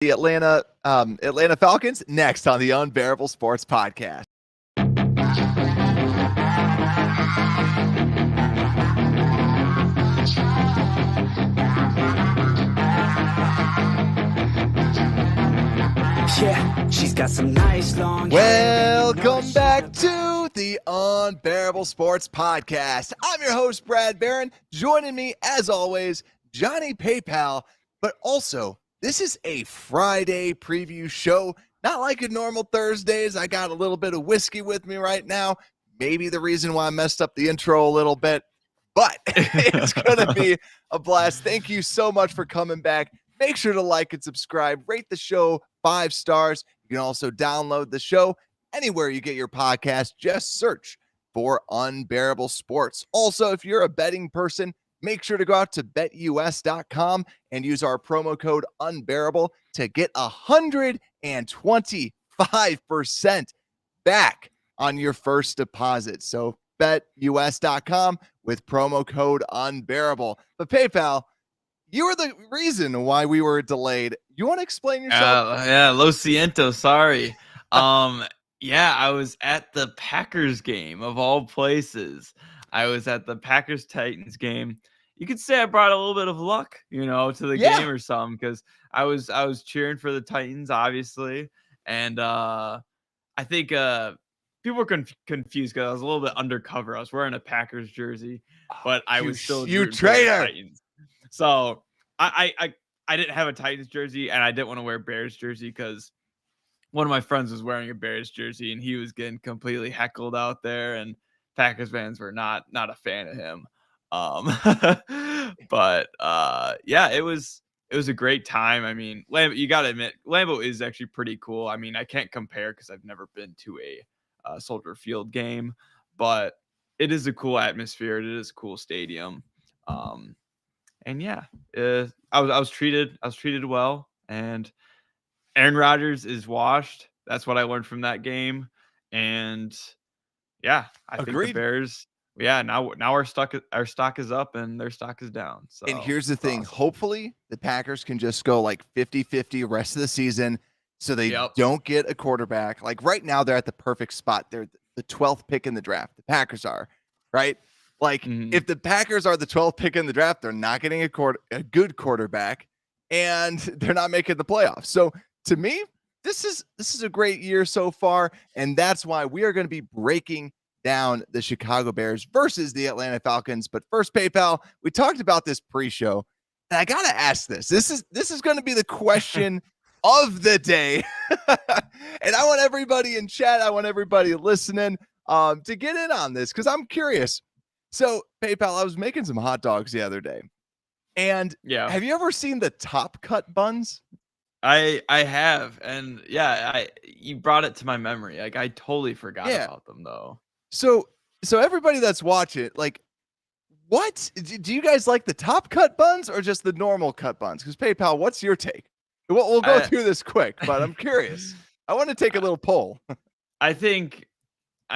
The Atlanta Falcons next on the Unbearable Sports Podcast. Yeah, she's got some nice long Welcome back to the Unbearable Sports Podcast. I'm your host, Brad Barron. Joining me, as always, Johnny PayPal. But also, this is a Friday preview show, not like a normal Thursdays. I got a little bit of whiskey with me right now. Maybe the reason why I messed up the intro a little bit, but it's going to be a blast. Thank you so much for coming back. Make sure to like and subscribe, rate the show 5 stars. You can also download the show anywhere you get your podcast. Just search for Unbearable Sports. Also, if you're a betting person, make sure to go out to betus.com and use our promo code Unbearable to get 125% back on your first deposit. So betus.com with promo code Unbearable. But PayPal, you were the reason why we were delayed. You want to explain yourself? Lo siento, sorry. Yeah, I was at the Packers game of all places. I was at the Packers-Titans game. You could say I brought a little bit of luck, to the game or something, because I was cheering for the Titans, obviously, and I think people were confused because I was a little bit undercover. I was wearing a Packers jersey, but I was still you traitor. Titans. So I didn't have a Titans jersey, and I didn't want to wear a Bears jersey because one of my friends was wearing a Bears jersey, and he was getting completely heckled out there, and Packers fans were not a fan of him. But it was a great time. I mean, you got to admit, Lambeau is actually pretty cool. I mean, I can't compare because I've never been to a Soldier Field game, but it is a cool atmosphere. It is a cool stadium. And yeah, I was treated well, and Aaron Rodgers is washed. That's what I learned from that game. And yeah, I think the Bears, now our stock is up and their stock is down. So, and here's the thing. Awesome. Hopefully the Packers can just go like 50-50 rest of the season so they don't get a quarterback. Like right now they're at the perfect spot. They're the 12th pick in the draft. The Packers are, right? Like if the Packers are the 12th pick in the draft, they're not getting a good quarterback and they're not making the playoffs. So to me, this is a great year so far. And that's why we are going to be breaking down the Chicago Bears versus the Atlanta Falcons. But first, PayPal, we talked about this pre-show, and I got to ask this. This is going to be the question of the day. And I want everybody in chat, I want everybody listening to get in on this because I'm curious. So, PayPal, I was making some hot dogs the other day. And have you ever seen the top cut buns? I have. And you brought it to my memory. Like I totally forgot about them though. So everybody that's watching, like, what do you guys like, the top cut buns or just the normal cut buns? Because PayPal, what's your take? We'll go through this quick, but I'm curious. I want to take a little poll. I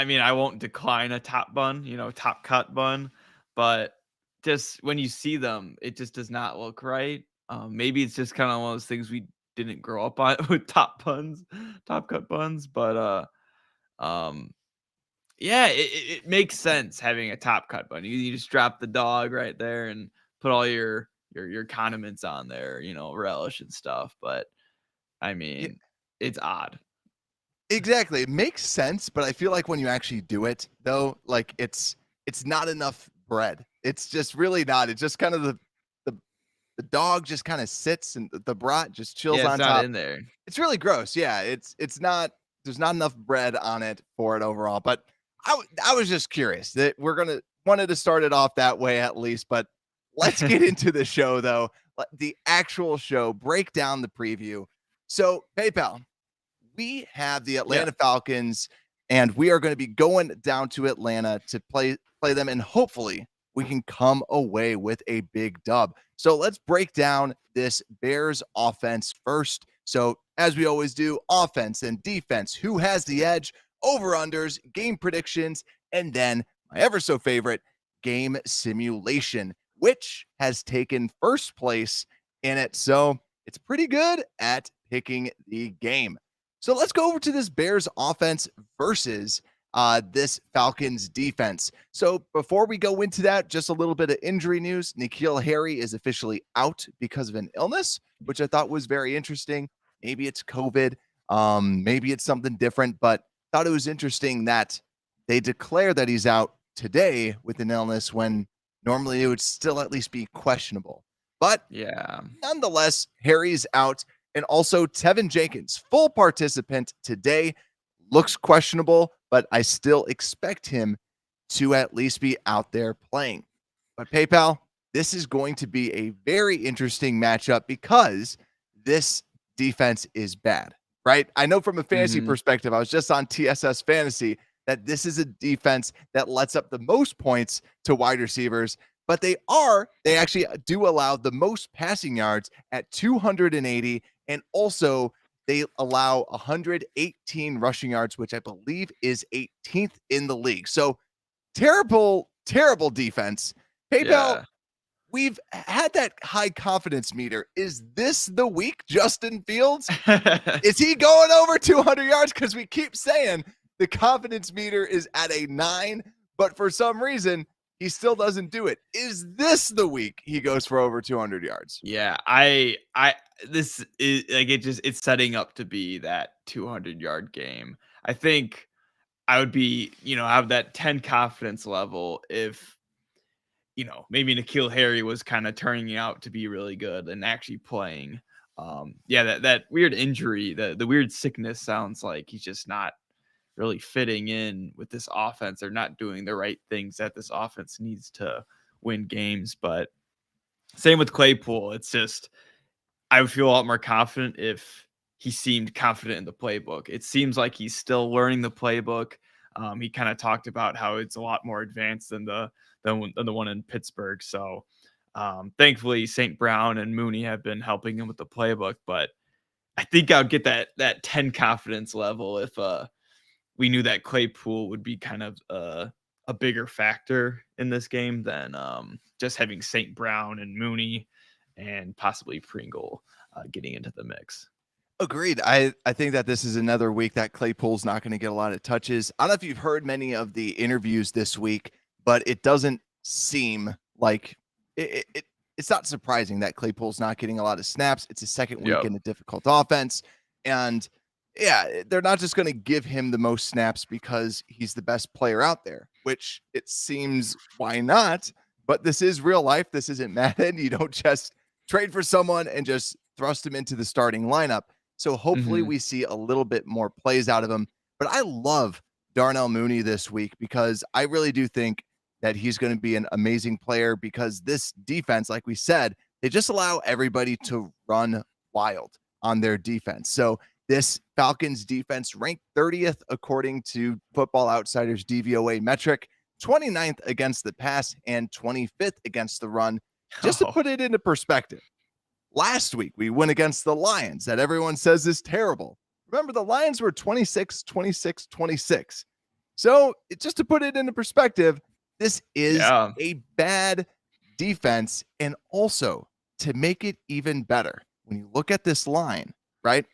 mean, I won't decline a top bun, top cut bun, but just when you see them, it just does not look right. Maybe it's just kind of one of those things we didn't grow up on with top cut buns, but it makes sense having a top cut bun. You just drop the dog right there and put all your condiments on there, relish and stuff. But I mean, it's odd. Exactly. It makes sense, but I feel like when you actually do it though, like it's not enough bread. It's just really not. It's just kind of the dog just kind of sits and the brat just chills on top. Not in there. It's really gross. Yeah. It's not, there's not enough bread on it for it overall, but I was just curious that wanted to start it off that way at least, but let's get into the show though. The actual show, break down the preview. So PayPal, we have the Atlanta Falcons, and we are going to be going down to Atlanta to play them, and hopefully we can come away with a big dub. So let's break down this Bears offense first. So as we always do, offense and defense, who has the edge, over-unders, game predictions, and then my ever so favorite, game simulation, which has taken first place in it. So it's pretty good at picking the game. So let's go over to this Bears offense versus this Falcons defense. So before we go into that, just a little bit of injury news. N'Keal Harry is officially out because of an illness, which I thought was very interesting. Maybe it's COVID. Maybe it's something different, but thought it was interesting that they declare that he's out today with an illness when normally it would still at least be questionable. But yeah, nonetheless, Harry's out. And also Tevin Jenkins, full participant today, looks questionable, but I still expect him to at least be out there playing. But PayPal, this is going to be a very interesting matchup because this defense is bad, right? I know from a fantasy perspective, I was just on TSS Fantasy, that this is a defense that lets up the most points to wide receivers, but they actually do allow the most passing yards at 280, and also they allow 118 rushing yards, which I believe is 18th in the league. So terrible defense. PayPal, we've had that high confidence meter. Is this the week, Justin Fields? Is he going over 200 yards? Because we keep saying the confidence meter is at a 9, but for some reason, he still doesn't do it. Is this the week he goes for over 200 yards? Yeah, this is like it's setting up to be that 200-yard game. I think I would be, have that 10 confidence level if, maybe N'Keal Harry was kind of turning out to be really good and actually playing. That weird injury, the weird sickness sounds like he's just not really fitting in with this offense. They're not doing the right things that this offense needs to win games. But same with Claypool. It's just, I would feel a lot more confident if he seemed confident in the playbook. It seems like he's still learning the playbook. He kind of talked about how it's a lot more advanced than the one in Pittsburgh. So thankfully St. Brown and Mooney have been helping him with the playbook, but I think I would get that 10 confidence level if we knew that Claypool would be kind of a bigger factor in this game than just having St. Brown and Mooney and possibly Pringle getting into the mix. Agreed. I think that this is another week that Claypool's not going to get a lot of touches. I don't know if you've heard many of the interviews this week, but it doesn't seem like it's not surprising that Claypool's not getting a lot of snaps. It's his second week in a difficult offense. And yeah, they're not just going to give him the most snaps because he's the best player out there, which it seems why not? But this is real life. This isn't Madden. You don't just trade for someone and just thrust him into the starting lineup. So hopefully we see a little bit more plays out of him. But I love Darnell Mooney this week because I really do think that he's going to be an amazing player because this defense, like we said, they just allow everybody to run wild on their defense. So this Falcons defense ranked 30th according to Football Outsiders DVOA metric, 29th against the pass, and 25th against the run. Just to put it into perspective, last week we went against the Lions that everyone says is terrible. Remember, the Lions were 26, 26, 26. So just to put it into perspective, this is a bad defense. And also to make it even better, when you look at this line, right?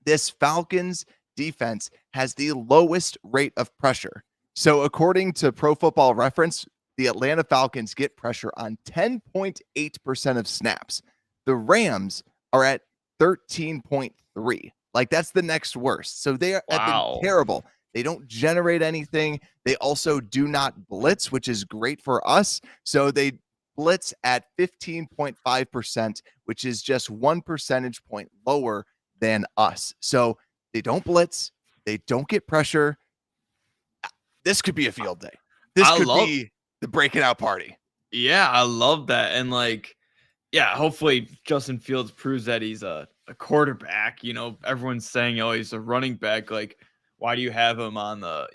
This Falcons defense has the lowest rate of pressure. So according to Pro Football Reference, the Atlanta Falcons get pressure on 10.8% of snaps. The Rams are at 13.3. Like, that's the next worst. So they have been terrible. They don't generate anything. They also do not blitz, which is great for us. So they blitz at 15.5%, which is just 1 percentage point lower than us. So they don't blitz. They don't get pressure. This could be a field day. This could be the breaking out party. Yeah, I love that. And hopefully Justin Fields proves that he's a quarterback. Everyone's saying, oh, he's a running back. Like, why do you have him on the,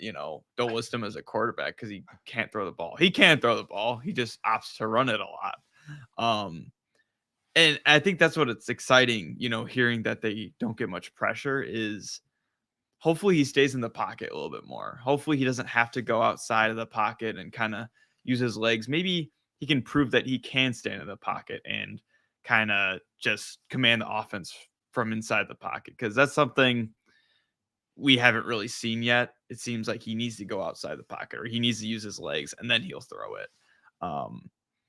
don't list him as a quarterback because he can't throw the ball. He can throw the ball. He just opts to run it a lot. And I think that's what it's exciting, hearing that they don't get much pressure is hopefully he stays in the pocket a little bit more. Hopefully he doesn't have to go outside of the pocket and kind of use his legs. Maybe he can prove that he can stand in the pocket and kind of just command the offense from inside the pocket, because that's something we haven't really seen yet. It seems like he needs to go outside the pocket, or he needs to use his legs, and then he'll throw it.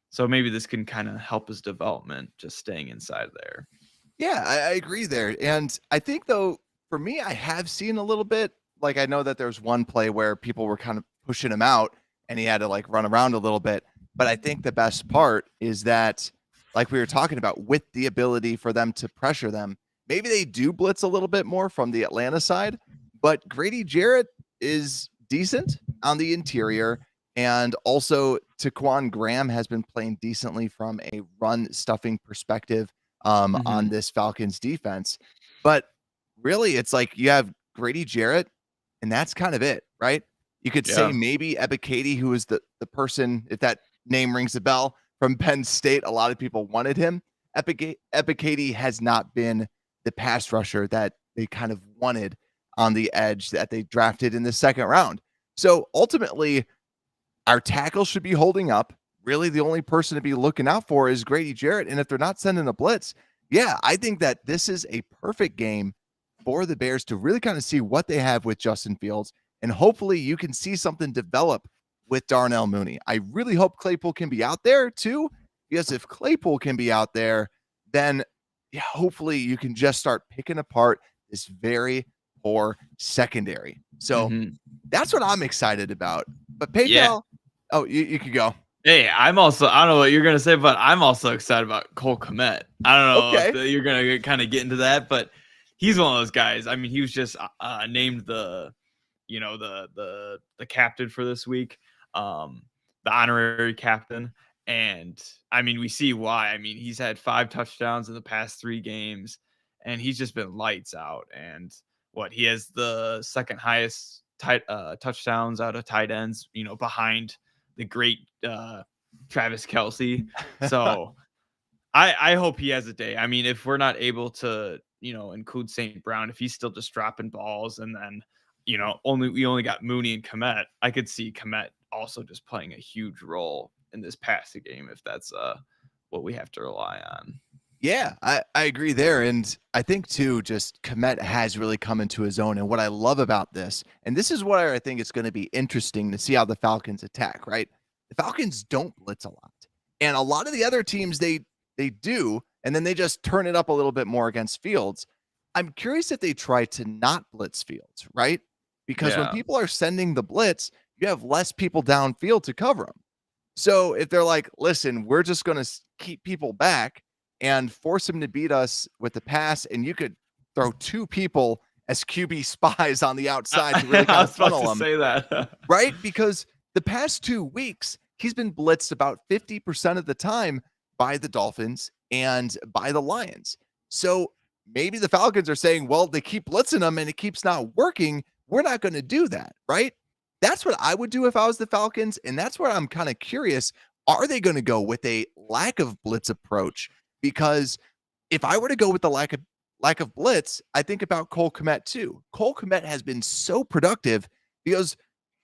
So maybe this can kind of help his development, just staying inside there. Yeah, I agree there. And I think, though, for me, I have seen a little bit. Like, I know that there's one play where people were kind of pushing him out and he had to like run around a little bit. But I think the best part is that, like we were talking about, with the ability for them to pressure them, maybe they do blitz a little bit more from the Atlanta side. But Grady Jarrett is decent on the interior. And also, Taquan Graham has been playing decently from a run stuffing perspective on this Falcons defense. But really, it's like you have Grady Jarrett, and that's kind of it, right? You could say maybe Ebiketie, who is the person, if that name rings a bell, from Penn State. A lot of people wanted him. Ebiketie has not been the pass rusher that they kind of wanted on the edge that they drafted in the second round. So ultimately, our tackle should be holding up. Really, the only person to be looking out for is Grady Jarrett. And if they're not sending a blitz, yeah, I think that this is a perfect game for the Bears to really kind of see what they have with Justin Fields. And hopefully you can see something develop with Darnell Mooney. I really hope Claypool can be out there too, because if Claypool can be out there, then hopefully you can just start picking apart this very poor secondary. So that's what I'm excited about. But PayPal, you could go. Hey, I don't know what you're going to say, but I'm also excited about Cole Kmet. I don't know if you're going to kind of get into that, but he's one of those guys. I mean, he was just named the captain for this week, the honorary captain. And I mean, we see why. I mean, he's had 5 touchdowns in the past 3 games, and he's just been lights out. And he has the second highest touchdowns out of tight ends, behind the great Travis Kelce. So I hope he has a day. I mean, if we're not able to, include St. Brown, if he's still just dropping balls, and then, we only got Mooney and Kmet, I could see Kmet also just playing a huge role in this passing game, if that's what we have to rely on. Yeah, I agree there. And I think, too, just Kmet has really come into his own. And what I love about this, and this is where I think it's going to be interesting to see how the Falcons attack, right? The Falcons don't blitz a lot. And a lot of the other teams, they do, and then they just turn it up a little bit more against Fields. I'm curious if they try to not blitz Fields, right? Because when people are sending the blitz, you have less people downfield to cover them. So if they're like, listen, we're just going to keep people back and force him to beat us with the pass, and you could throw 2 people as QB spies on the outside to really kind of funnel him. Say that. Right? Because the past 2 weeks, he's been blitzed about 50% of the time by the Dolphins and by the Lions. So maybe the Falcons are saying, well, they keep blitzing him and it keeps not working. We're not going to do that, right? That's what I would do if I was the Falcons, and that's where I'm kind of curious. Are they going to go with a lack of blitz approach? Because if I were to go with the lack of blitz, I think about Cole Kmet too. Cole Kmet has been so productive because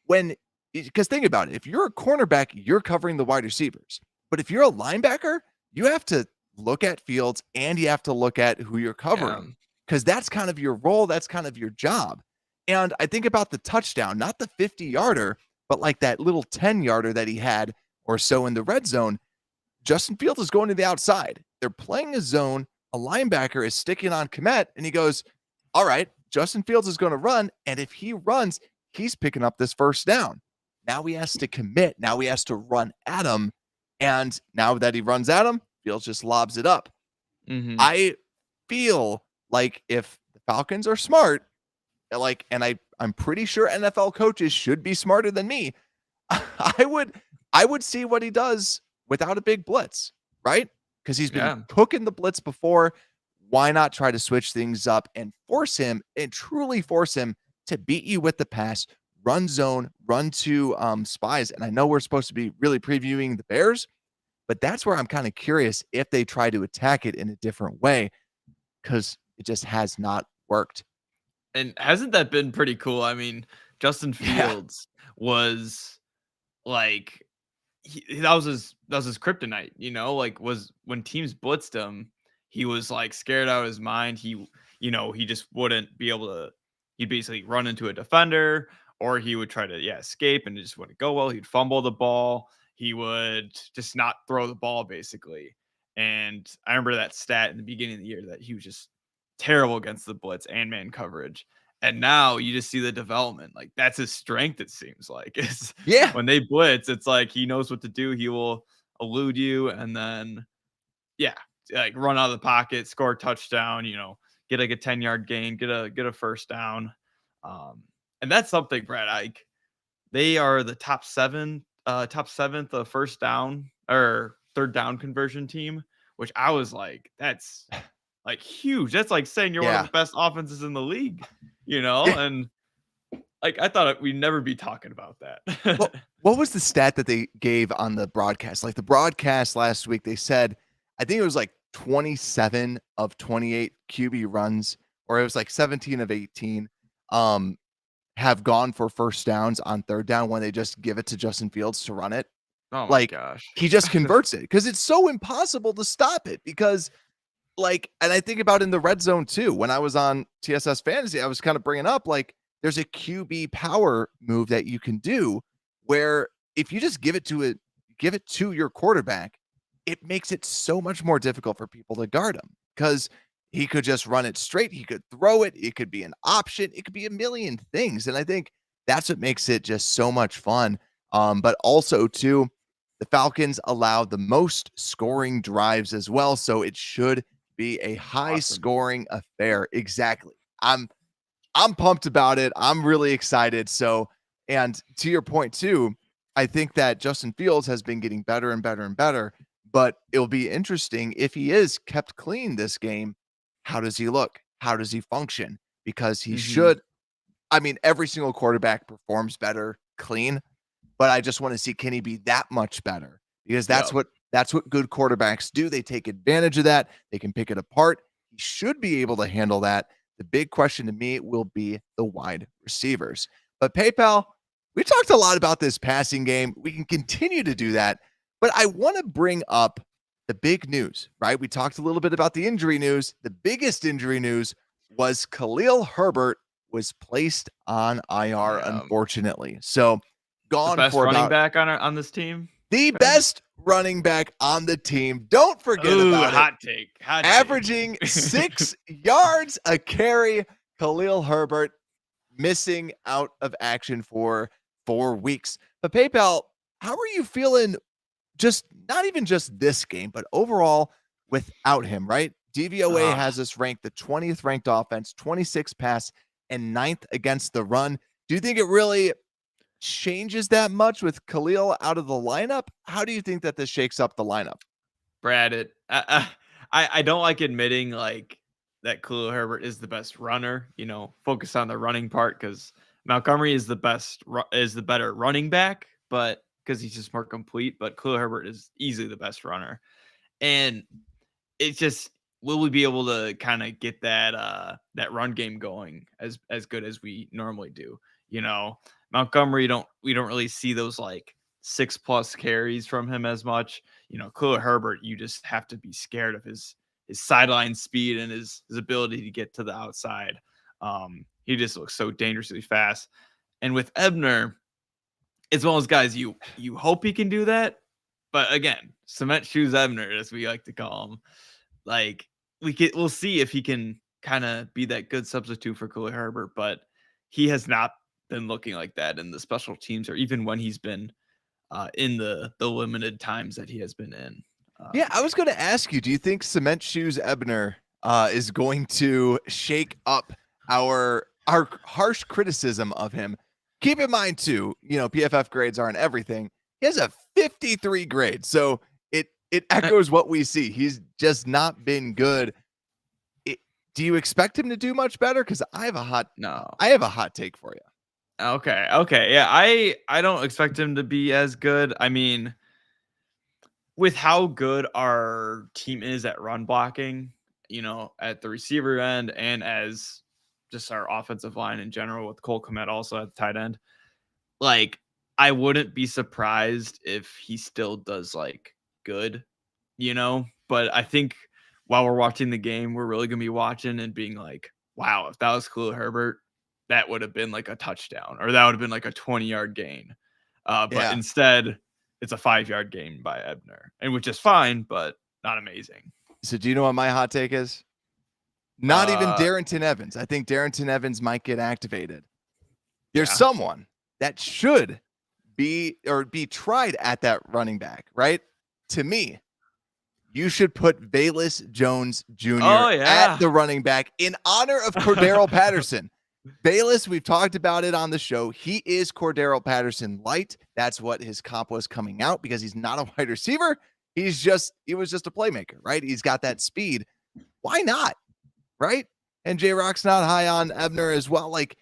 think about it. If you're a cornerback, you're covering the wide receivers. But if you're a linebacker, you have to look at Fields and you have to look at who you're covering, because that's kind of your role. That's kind of your job. And I think about the touchdown, not the 50-yarder, but like that little 10-yarder that he had or so in the red zone. Justin Fields is going to the outside. They're playing a zone. A linebacker is sticking on Kmet, and he goes, all right, Justin Fields is going to run. And if he runs, he's picking up this first down. Now he has to commit. Now he has to run at him. And now that he runs at him, Fields just lobs it up. I feel like if the Falcons are smart, I'm pretty sure NFL coaches should be smarter than me, I would see what he does without a big blitz, right? Because he's been cooking the blitz before. Why not try to switch things up and truly force him to beat you with the pass, run zone, run to spies? And I know we're supposed to be really previewing the Bears, but that's where I'm kind of curious if they try to attack it in a different way, because it just has not worked. And hasn't that been pretty cool? I mean, Justin Fields was like, that was his kryptonite, was when teams blitzed him, he was like scared out of his mind. He just wouldn't be able to. He'd basically run into a defender, or he would try to escape, and it just wouldn't go well. He'd fumble the ball. He would just not throw the ball basically. And I remember that stat in the beginning of the year that he was just terrible against the blitz and man coverage. And now you just see the development. Like that's his strength. It seems like is when they blitz, it's like he knows what to do. He will elude you, and then like run out of the pocket, score a touchdown. Get like a 10-yard gain, get a first down. And that's something, Brad. Like they are the top seventh first down or third down conversion team, which I was like, that's like huge. That's like saying you're one of the best offenses in the league, and like I thought we'd never be talking about that. What was the stat that they gave on the broadcast? Like the broadcast last week, they said, I think it was like 27 of 28 QB runs, or it was like 17 of 18, have gone for first downs on third down when they just give it to Justin Fields to run it. Oh my gosh. He just converts it because it's so impossible to stop it because and I think about in the red zone too, when I was on TSS Fantasy, I was kind of bringing up, like, there's a QB power move that you can do where if you just give it to your quarterback, it makes it so much more difficult for people to guard him because he could just run it straight. He could throw it. It could be an option. It could be a million things. And I think that's what makes it just so much fun. But also too, the Falcons allow the most scoring drives as well. So it should be a high scoring affair. Exactly. I'm pumped about it. I'm really excited. So, and to your point too, I think that Justin Fields has been getting better and better and better, but it'll be interesting if he is kept clean this game. How does he look? How does he function? Because he should, every single quarterback performs better clean, but I just want to see, can he be that much better? Because that's what good quarterbacks do. They take advantage of that. They can pick it apart. He should be able to handle that. The big question to me will be the wide receivers. But PayPal, we talked a lot about this passing game. We can continue to do that, but I want to bring up the big news, right? We talked a little bit about the injury news. The biggest injury news was Khalil Herbert was placed on IR, unfortunately. So gone the best for running back on this team. The best running back on the team. Don't forget about hot it. Take. Averaging 6 yards a carry. Khalil Herbert missing out of action for 4 weeks. But PayPal, how are you feeling? Just not even just this game, but overall without him, right? DVOA has us ranked the 20th ranked offense, 26th pass, and 9th against the run. Do you think it really changes that much with Khalil out of the lineup? How do you think that this shakes up the lineup? Brad, I don't like admitting like that Khalil Herbert is the best runner, focus on the running part because Montgomery is the better running back, but because he's just more complete, but Khalil Herbert is easily the best runner. And it's just, will we be able to kind of get that run game going as good as we normally do? Montgomery, we don't really see those like 6+ carries from him as much. Khalil Herbert, you just have to be scared of his sideline speed and his ability to get to the outside. He just looks so dangerously fast. And with Ebner, it's one of those guys you hope he can do that, but again, cement shoes Ebner, as we like to call him. Like we'll see if he can kind of be that good substitute for Khalil Herbert, but he has not been looking like that in the special teams or even when he's been in the limited times that he has been in. I was going to ask you, do you think cement shoes Ebner is going to shake up our harsh criticism of him? Keep in mind too, PFF grades aren't everything. He has a 53 grade, so it echoes what we see. He's just not been good. Do you expect him to do much better? Because I have a hot take for you. Okay, yeah, I don't expect him to be as good. I mean, with how good our team is at run blocking, at the receiver end and as just our offensive line in general with Cole Kmet also at the tight end, like I wouldn't be surprised if he still does like good, but I think while we're watching the game, we're really going to be watching and being like, wow, if that was Khalil Herbert, that would have been like a touchdown or that would have been like a 20-yard gain. But instead, it's a 5-yard gain by Ebner, and which is fine, but not amazing. So do you know what my hot take is? Not even Darrington Evans. I think Darrington Evans might get activated. There's someone that should be tried at that running back, right? To me, you should put Velus Jones Jr. At the running back in honor of Cordaralle Patterson. Velus, we've talked about it on the show. He is Cordaralle Patterson light. That's what his comp was coming out because he's not a wide receiver. He was just a playmaker, right? He's got that speed. Why not? Right? And J-Rock's not high on Ebner as well. Like,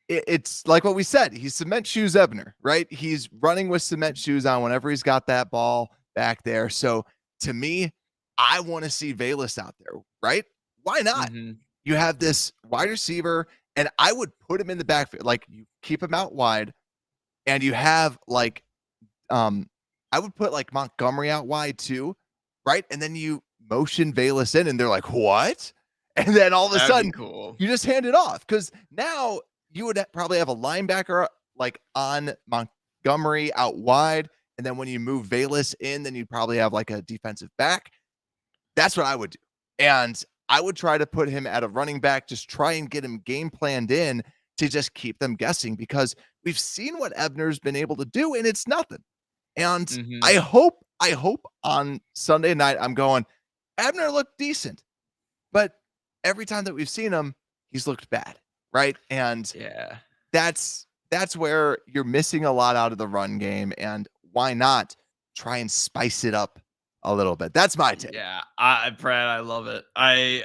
it's like what we said. He's cement shoes Ebner, right? He's running with cement shoes on whenever he's got that ball back there. So to me, I want to see Velus out there, right? Why not? Mm-hmm. You have this wide receiver, and I would put him in the backfield. Like, you keep him out wide, and you have like, I would put like Montgomery out wide too, right? And then you motion Velus in, and they're like, what? And then all of a sudden, you just hand it off because now you would probably have a linebacker like on Montgomery out wide. And then when you move Velus in, then you'd probably have like a defensive back. That's what I would do. And I would try to put him at a running back, just try and get him game planned in to just keep them guessing because we've seen what Ebner's been able to do and it's nothing. And I hope on Sunday night, I'm going, Ebner looked decent, but every time that we've seen him, he's looked bad. Right. And that's where you're missing a lot out of the run game. And why not try and spice it up a little bit? That's my take. Yeah. Brad, I love it. I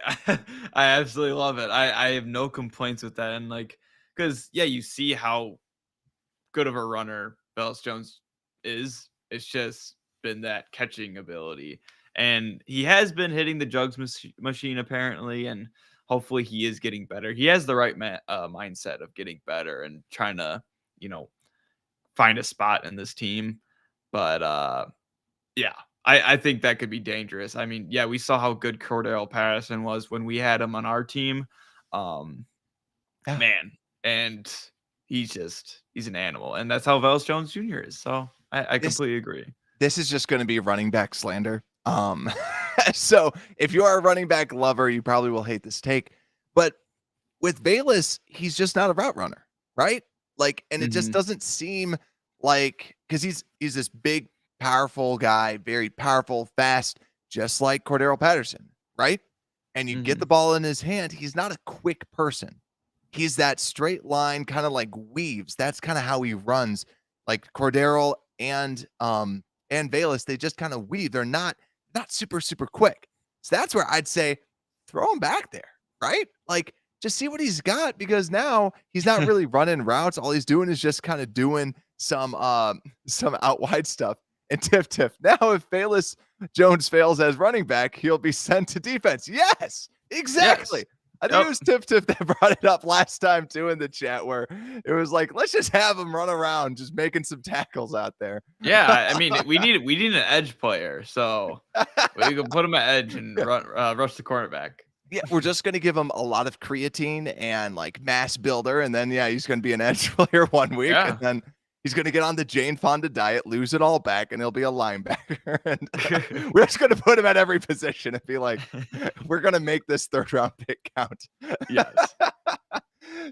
absolutely love it. I have no complaints with that. And like, cause you see how good of a runner Velus Jones is. It's just been that catching ability. And he has been hitting the jugs machine apparently. And hopefully he is getting better. He has the right mindset of getting better and trying to, find a spot in this team. But I think that could be dangerous. I mean, we saw how good Cordaralle Patterson was when we had him on our team. Man, and he's an animal. And that's how Velus Jones Jr. is. So I completely agree. This is just going to be running back slander. So if you are a running back lover, you probably will hate this take, but with Velus, he's just not a route runner, right? Like, and it just doesn't seem like, cause he's this big, powerful guy, very powerful, fast, just like Cordaralle Patterson, right? And you get the ball in his hand. He's not a quick person. He's that straight line, kind of like weaves. That's kind of how he runs. Like Cordaralle and Velus, they just kind of weave. They're not super, super quick. So that's where I'd say throw him back there, right? Like, just see what he's got because now he's not really running routes. All he's doing is just kind of doing some out wide stuff. And Tiff. Now, if Velus Jones fails as running back, he'll be sent to defense. Yes, exactly. Yes. I think it was Tiff that brought it up last time too in the chat where it was like, let's just have him run around, just making some tackles out there. Yeah, I mean, we need an edge player, so we can put him at edge and rush the cornerback. Yeah, we're just gonna give him a lot of creatine and like mass builder, and then he's gonna be an edge player 1 week, and then he's gonna get on the Jane Fonda diet, lose it all back, and he'll be a linebacker. And we're just gonna put him at every position and be like, we're gonna make this 3rd round pick count. Yes.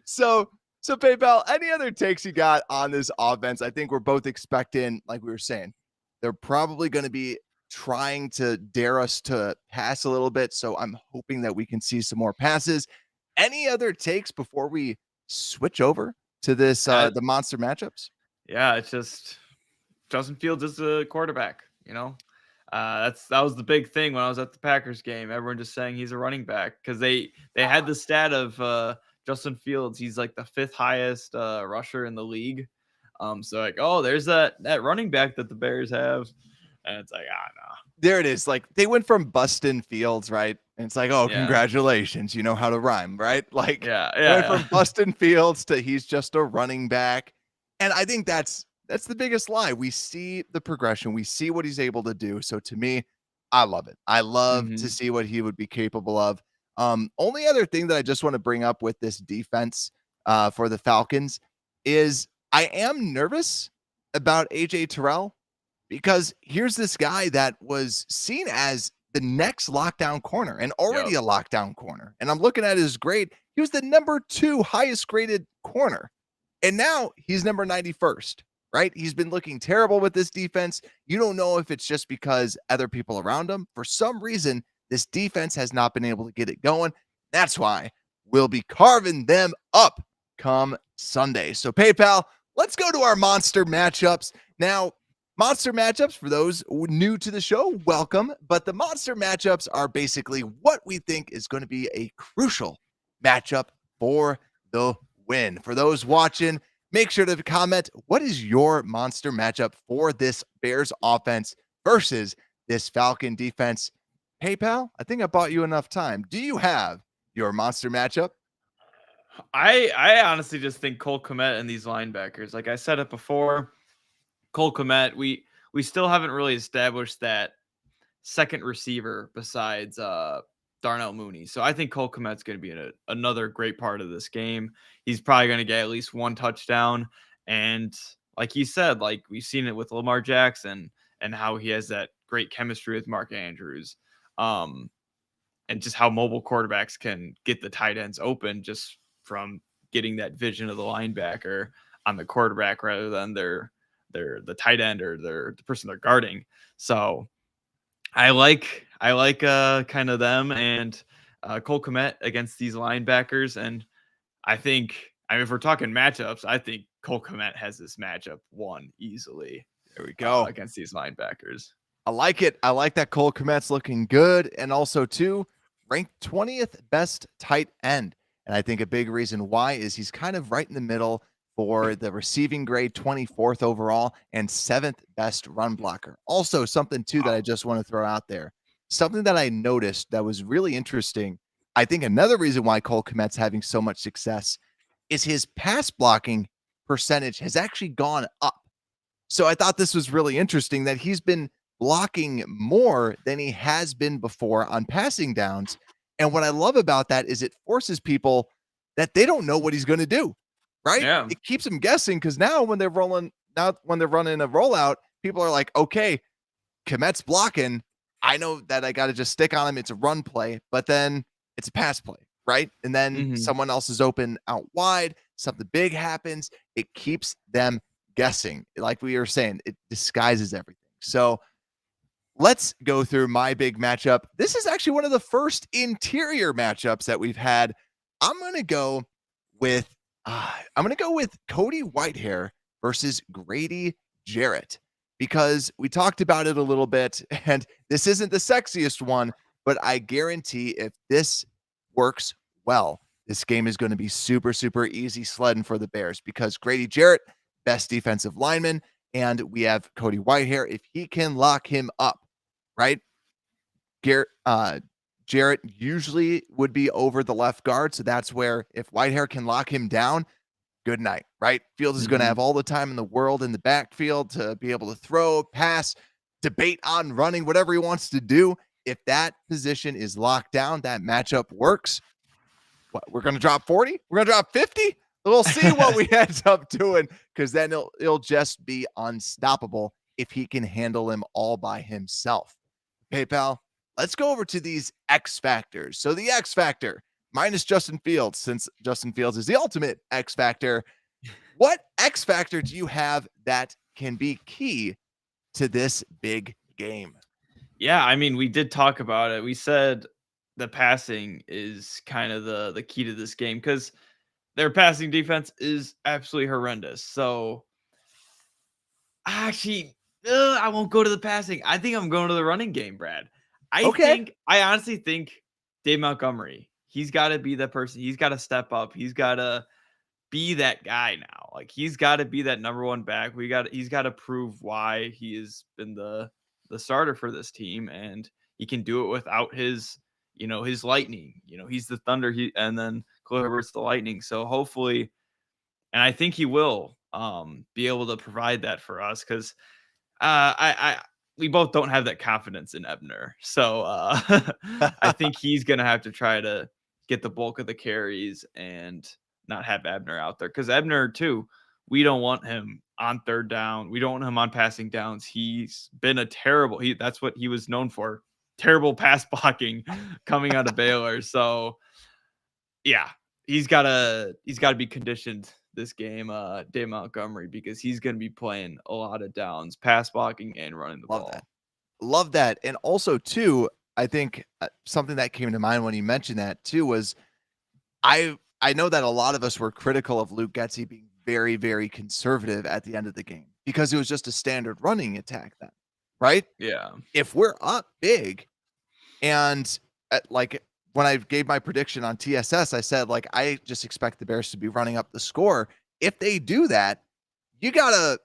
So PayPal, any other takes you got on this offense? I think we're both expecting, like we were saying, they're probably going to be trying to dare us to pass a little bit. So I'm hoping that we can see some more passes. Any other takes before we switch over to this, the monster matchups? Yeah, it's just Justin Fields is a quarterback, that was the big thing when I was at the Packers game. Everyone just saying he's a running back because they had the stat of Justin Fields. He's like the 5th highest rusher in the league. So like, there's that running back that the Bears have. And it's like, no. There it is. Like they went from Bustin Fields, right? And it's like, congratulations. You know how to rhyme, right? Like went from Bustin Fields to he's just a running back. And I think that's the biggest lie. We see the progression. We see what he's able to do. So to me, I love it. I love to Mhm. see what he would be capable of. Only other thing that I just want to bring up with this defense for the Falcons is I am nervous about AJ Terrell because here's this guy that was seen as the next lockdown corner and already Yep. a lockdown corner. And I'm looking at his grade. He was the number 2 highest graded corner. And now he's number 91st, right? He's been looking terrible with this defense. You don't know if it's just because other people around him. For some reason, this defense has not been able to get it going. That's why we'll be carving them up come Sunday. So, PayPal, let's go to our monster matchups. Now, monster matchups, for those new to the show, welcome. But the monster matchups are basically what we think is going to be a crucial matchup for the win. For those watching, make sure to comment what is your monster matchup for this Bears offense versus this Falcon defense. PayPal, I think I bought you enough time. Do you have your monster matchup? I honestly just think Cole Kmet and these linebackers. Like I said it before, Cole Kmet, we still haven't really established that second receiver besides Darnell Mooney. So I think Cole Kmet's going to be another great part of this game. He's probably going to get at least one touchdown. And like you said, like we've seen it with Lamar Jackson and how he has that great chemistry with Mark Andrews. And just how mobile quarterbacks can get the tight ends open just from getting that vision of the linebacker on the quarterback rather than the tight end or the person they're guarding. So I like kind of them and Cole Kmet against these linebackers. And I mean, if we're talking matchups, I think Cole Kmet has this matchup won easily. There we go. Against these linebackers. I like it. I like that Cole Kmet's looking good. And also, too, ranked 20th best tight end. And I think a big reason why is he's kind of right in the middle for the receiving grade, 24th overall and 7th best run blocker. Also, something, too, that I just want to throw out there. Something that I noticed that was really interesting. I think another reason why Cole Kmet's having so much success is his pass blocking percentage has actually gone up. So I thought this was really interesting that he's been blocking more than he has been before on passing downs. And what I love about that is it forces people that they don't know what he's going to do, right? Yeah. It keeps them guessing because now when they're running a rollout, people are like, okay, Kmet's blocking. I know that I got to just stick on him. It's a run play, but then it's a pass play, right? And then someone else is open out wide. Something big happens. It keeps them guessing. Like we were saying, it disguises everything. So let's go through my big matchup. This is actually one of the first interior matchups that we've had. I'm going to go with Cody Whitehair versus Grady Jarrett because we talked about it a little bit and this isn't the sexiest one, but I guarantee if this works well, this game is going to be super, super easy sledding for the Bears because Grady Jarrett, best defensive lineman, and we have Cody Whitehair. If he can lock him up, right? Jarrett usually would be over the left guard. So that's where if Whitehair can lock him down, good night, right? Fields is going to have all the time in the world in the backfield to be able to throw, pass, debate on running, whatever he wants to do. If that position is locked down, that matchup works. What, we're going to drop 40? We're going to drop 50? We'll see what we end up doing because then it'll just be unstoppable if he can handle him all by himself. PayPal, let's go over to these X factors. So the X factor minus Justin Fields, since Justin Fields is the ultimate X factor. What X factor do you have that can be key to this big game? Yeah, I mean, we did talk about it. We said the passing is kind of the key to this game because their passing defense is absolutely horrendous. So actually, I won't go to the passing. I think I'm going to the running game, Brad. I honestly think Dave Montgomery, he's got to be the person. He's got to step up. He's got to be that guy now. Like he's got to be that number one back. He's got to prove why he has been the starter for this team, and he can do it without his lightning. He's the thunder. And then Khalil Herbert's the lightning. So hopefully, and I think he will be able to provide that for us because we both don't have that confidence in Ebner. So I think he's going to have to try to get the bulk of the carries and not have Ebner out there. Because Ebner, too, we don't want him on third down. We don't want him on passing downs. He's been a terrible – that's what he was known for, terrible pass blocking coming out of Baylor. So, yeah, he's got to be conditioned this game, David Montgomery, because he's going to be playing a lot of downs, pass blocking and running the ball. Love that. And also, too, I think something that came to mind when you mentioned that, too, was I know that a lot of us were critical of Luke Getsy being very, very conservative at the end of the game because it was just a standard running attack then, right? Yeah. If we're up big and like when I gave my prediction on TSS, I said, like, I just expect the Bears to be running up the score. If they do that, you gotta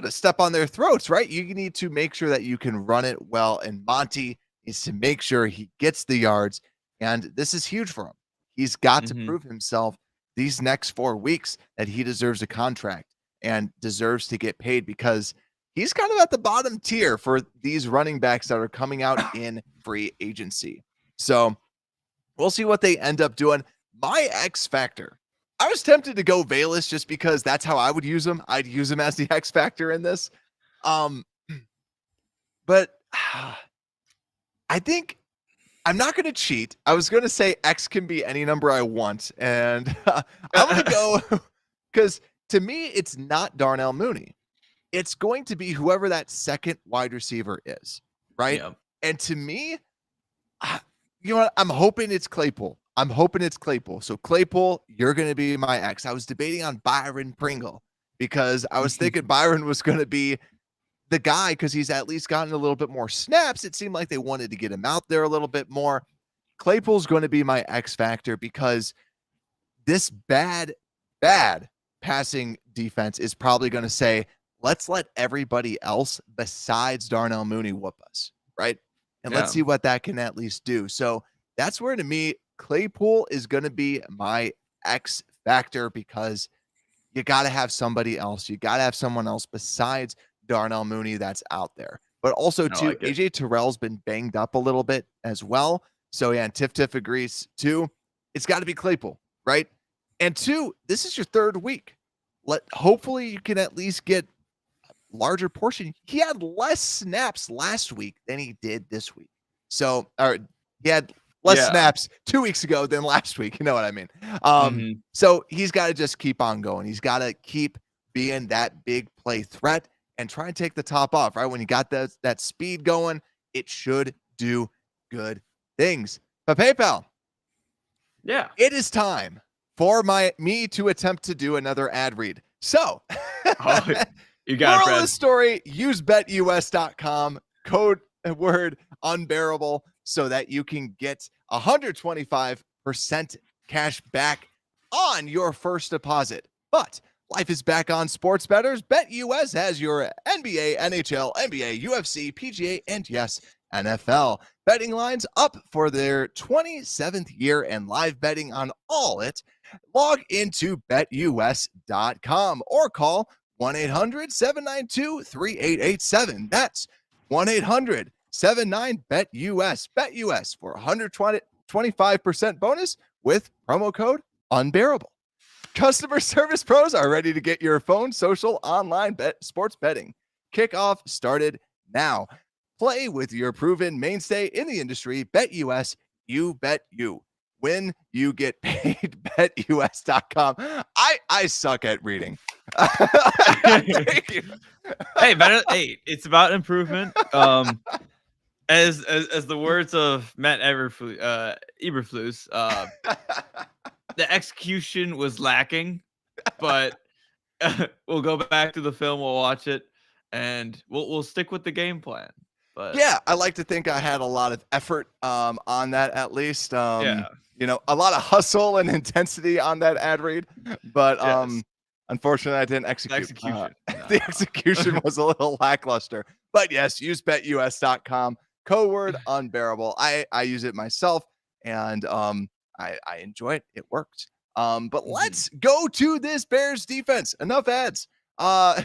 step on their throats, right? You need to make sure that you can run it well. And Monty is to make sure he gets the yards. And this is huge for him. He's got to prove himself these next 4 weeks that he deserves a contract and deserves to get paid because he's kind of at the bottom tier for these running backs that are coming out in free agency. So we'll see what they end up doing. My X factor, I was tempted to go Velus just because that's how I would use him. I'd use him as the X factor in this. But I think I'm not going to cheat. I was going to say X can be any number I want. And I'm going to go because to me, it's not Darnell Mooney. It's going to be whoever that second wide receiver is, right? Yeah. And to me, you know what? I'm hoping it's Claypool. So Claypool, you're going to be my X. I was debating on Byron Pringle because I was thinking Byron was going to be the guy because he's at least gotten a little bit more snaps. It seemed like they wanted to get him out there a little bit more. Claypool's going to be my X factor because this bad passing defense is probably going to say, let's let everybody else besides Darnell Mooney whoop us, right? And let's see what that can at least do. So that's where, to me, Claypool is going to be my X factor because you got to have somebody else. You got to have someone else besides Darnell Mooney that's out there. But also, too, AJ Terrell's been banged up a little bit as well. So, yeah, and Tiff agrees, too. It's got to be Claypool, right? And, two, this is your third week. Hopefully you can at least get larger portion. He had less snaps last week than he did this week. So, he had less snaps 2 weeks ago than last week. You know what I mean? So he's got to just keep on going. He's got to keep being that big play threat and try and take the top off, right? When you got that speed going, it should do good things. But PayPal, it is time for me to attempt to do another ad read. So, you got moral of the story, use betus.com, code word unbearable, so that you can get 125% cash back on your first deposit. But life is back on sports bettors. BetUS has your NBA, NHL, NBA, UFC, PGA, and yes, NFL betting lines up for their 27th year and live betting on all it. Log into betus.com or call 1-800-792-3887. That's 1-800-79-BET-US. BetUS for 125% bonus with promo code unbearable. Customer service pros are ready to get your phone, social, online sports betting kickoff started now. Play with your proven mainstay in the industry. BetUS, you bet you. When you get paid, betus.com. I suck at reading. Hey, it's about improvement. As the words of Matt Eberflus, the execution was lacking, but we'll go back to the film, we'll watch it, and we'll stick with the game plan. But yeah, I like to think I had a lot of effort on that at least. You know, a lot of hustle and intensity on that ad read, but unfortunately I didn't execute. The execution was a little lackluster. But yes, use betus.com, code word unbearable. I use it myself and I enjoy it. It worked. But let's go to this Bears defense. Enough ads.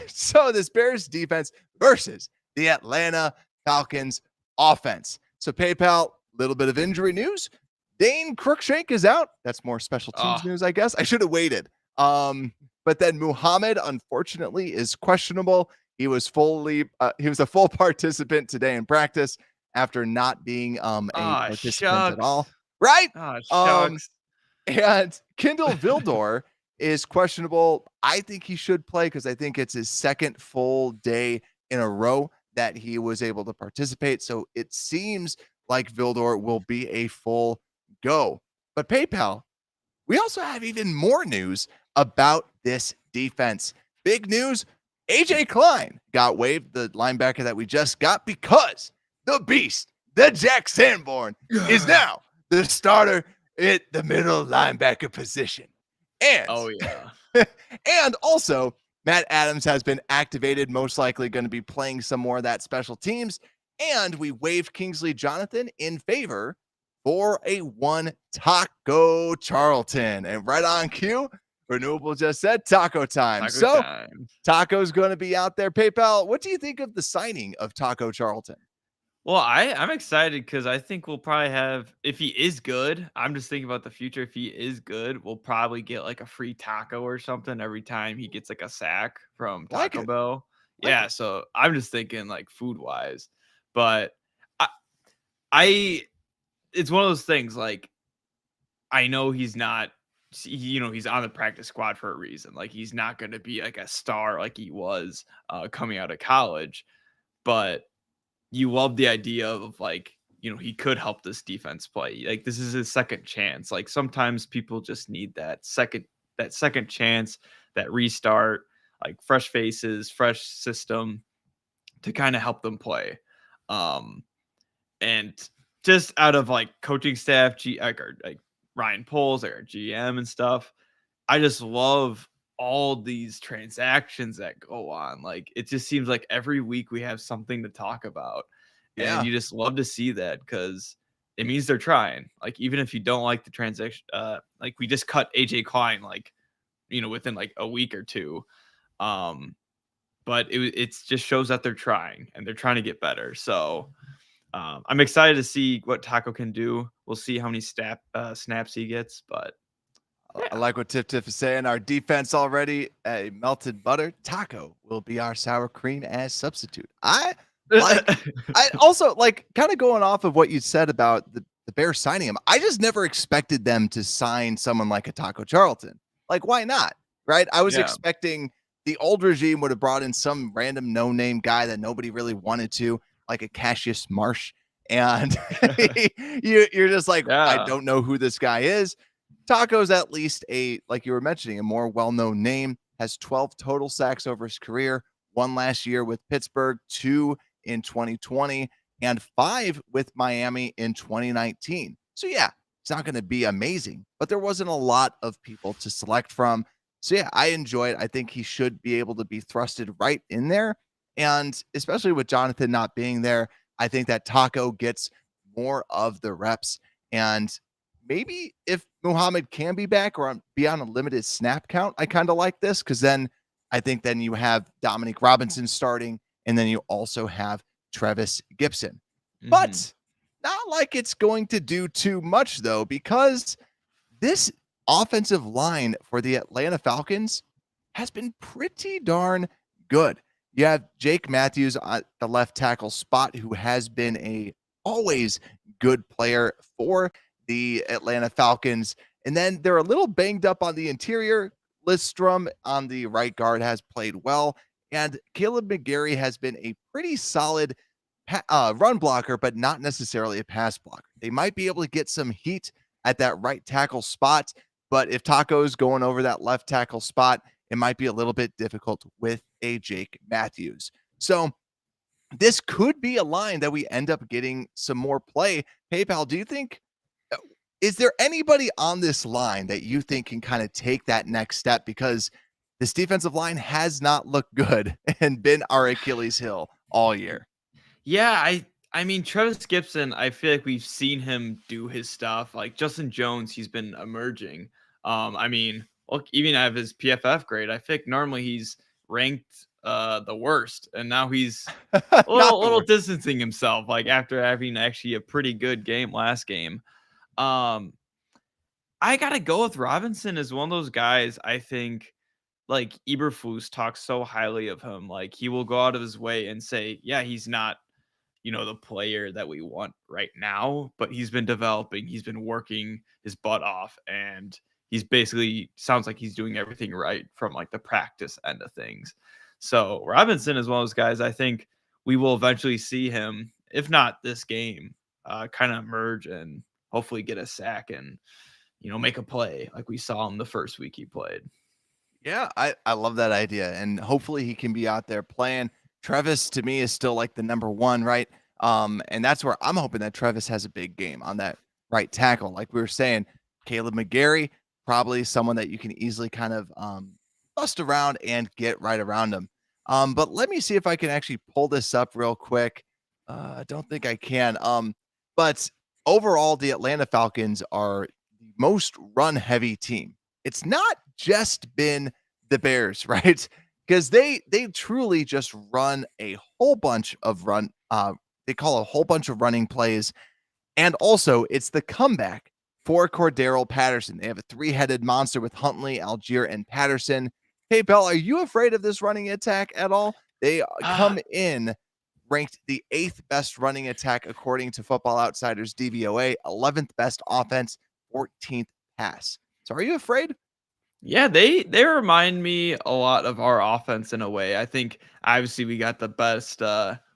So this Bears defense versus the Atlanta Falcons offense. So PayPal, little bit of injury news. Dane Cruikshank is out. That's more special teams news, I guess. I should have waited. But then Muhammad, unfortunately, is questionable. He was a full participant today in practice after not being a participant at all. Right? Shucks. And Kendall Vildor is questionable. I think he should play because I think it's his second full day in a row that he was able to participate. So it seems like Vildor will be a full go. But PayPal, we also have even more news about this defense. Big news. AJ Klein got waived, the linebacker that we just got, because the beast, the Jack Sanborn, is now the starter at the middle linebacker position. And and also Matt Adams has been activated, most likely going to be playing some more of that special teams. And we waived Kingsley Jonathan in favor for a one Taco Charlton. And right on cue, Renewable just said taco time. Taco's going to be out there. PayPal, what do you think of the signing of Taco Charlton? Well, I'm excited because I think we'll probably have, if he is good, I'm just thinking about the future. If he is good, we'll probably get like a free taco or something every time he gets like a sack from Taco Bell. Yeah, so I'm just thinking like food wise, but I it's one of those things, like, I know he's not, he's on the practice squad for a reason. Like, he's not going to be like a star like he was coming out of college, but you love the idea of like, he could help this defense play. Like, this is his second chance. Like, sometimes people just need that second chance, that restart, like fresh faces, fresh system to kind of help them play. And just out of like coaching staff, like Ryan Poles, our GM and stuff, I just love all these transactions that go on. Like, it just seems like every week we have something to talk about. And you just love to see that because it means they're trying. Like, even if you don't like the transaction, like we just cut AJ Klein, like, within like a week or two. But it just shows that they're trying and they're trying to get better. So I'm excited to see what Taco can do. We'll see how many snaps he gets, but I like what Tiff is saying. Our defense already a melted butter. Taco will be our sour cream as substitute. I also like, kind of going off of what you said about the Bears signing him. I just never expected them to sign someone like a Taco Charlton. Like, why not? Right? I was expecting the old regime would have brought in some random no-name guy that nobody really wanted to, like a Cassius Marsh. And you're just like, I don't know who this guy is. Taco's at least like you were mentioning, a more well-known name, has 12 total sacks over his career, 1 last year with Pittsburgh, 2 in 2020, and 5 with Miami in 2019. So yeah, it's not going to be amazing, but there wasn't a lot of people to select from. So yeah, I enjoy it. I think he should be able to be thrusted right in there. And especially with Jonathan not being there, I think that Taco gets more of the reps. And maybe if Muhammad can be back or be on a limited snap count, I kind of like this, because then I think then you have Dominique Robinson starting, and then you also have Travis Gibson. But not like it's going to do too much, though, because this offensive line for the Atlanta Falcons has been pretty darn good. You have Jake Matthews at the left tackle spot, who has been a always good player for the Atlanta Falcons. And then they're a little banged up on the interior. Listrom on the right guard has played well. And Caleb McGarry has been a pretty solid run blocker, but not necessarily a pass blocker. They might be able to get some heat at that right tackle spot, but if Taco's going over that left tackle spot, it might be a little bit difficult with a Jake Matthews. So this could be a line that we end up getting some more play. PayPal, do you think, is there anybody on this line that you think can kind of take that next step? Because this defensive line has not looked good and been our Achilles heel all year. Yeah, I mean, Travis Gibson, I feel like we've seen him do his stuff. Like Justin Jones, he's been emerging. I mean, look, even out of his PFF grade, I think normally he's ranked the worst, and now he's Not a the little worst. distancing himself, like after having actually a pretty good game last game. Um, I gotta go with Robinson as one of those guys. I think like Eberflus talks so highly of him. Like he will go out of his way and say, yeah, he's not, the player that we want right now, but he's been developing, he's been working his butt off, and he's basically sounds like he's doing everything right from like the practice end of things. So Robinson is one of those guys I think we will eventually see him, if not this game, kind of emerge and hopefully get a sack and make a play like we saw him the first week he played. Yeah, I love that idea, and hopefully he can be out there playing. Travis to me is still like the number one, right? And that's where I'm hoping that Travis has a big game on that right tackle. Like we were saying, Caleb McGarry, probably someone that you can easily kind of bust around and get right around him. But let me see if I can actually pull this up real quick. I don't think I can. But overall, the Atlanta Falcons are the most run heavy team. It's not just been the Bears, right? Because they truly just run a whole bunch of they call a whole bunch of running plays. And also it's the comeback for Cordaralle Patterson. They have a three-headed monster with Huntley, Algier, and Patterson. Hey, Bell, are you afraid of this running attack at all? They come in ranked the 8th best running attack according to Football Outsiders DVOA, 11th best offense, 14th pass. So are you afraid? Yeah, they remind me a lot of our offense in a way. I think obviously we got the best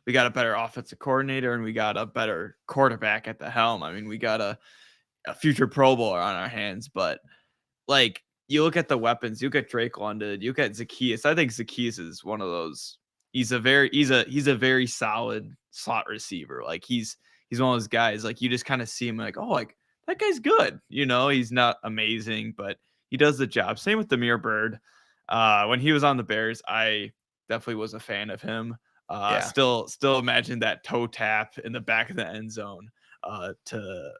we got a better offensive coordinator and we got a better quarterback at the helm. I mean, we got a future Pro Bowler on our hands, but like you look at the weapons, you look at Drake London, you look at Zacchaeus. I think Zacchaeus is one of those. He's a very solid slot receiver. Like he's one of those guys, like you just kind of see him like, oh, like that guy's good. He's not amazing, but he does the job. Same with Damiere Byrd. When he was on the Bears, I definitely was a fan of him. Still imagine that toe tap in the back of the end zone. It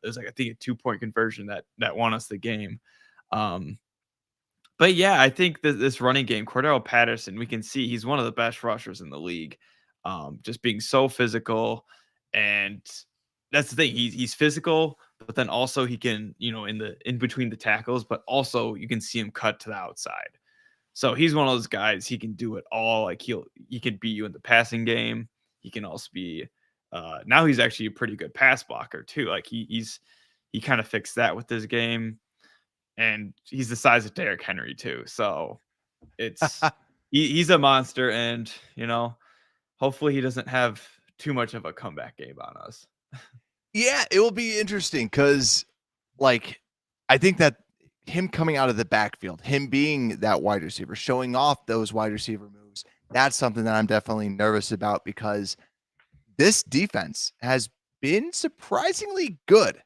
was like I think a 2-point conversion that won us the game. But yeah, I think that this running game, Cordaralle Patterson, we can see he's one of the best rushers in the league. Just being so physical, and that's the thing. He's physical, but then also he can, in between the tackles, but also you can see him cut to the outside. So he's one of those guys. He can do it all. Like he can beat you in the passing game. He can also be. Now he's actually a pretty good pass blocker too. Like he kind of fixed that with his game. And he's the size of Derrick Henry too. So it's he's a monster, and hopefully he doesn't have too much of a comeback game on us. Yeah, it will be interesting because like I think that him coming out of the backfield, him being that wide receiver, showing off those wide receiver moves, that's something that I'm definitely nervous about because this defense has been surprisingly good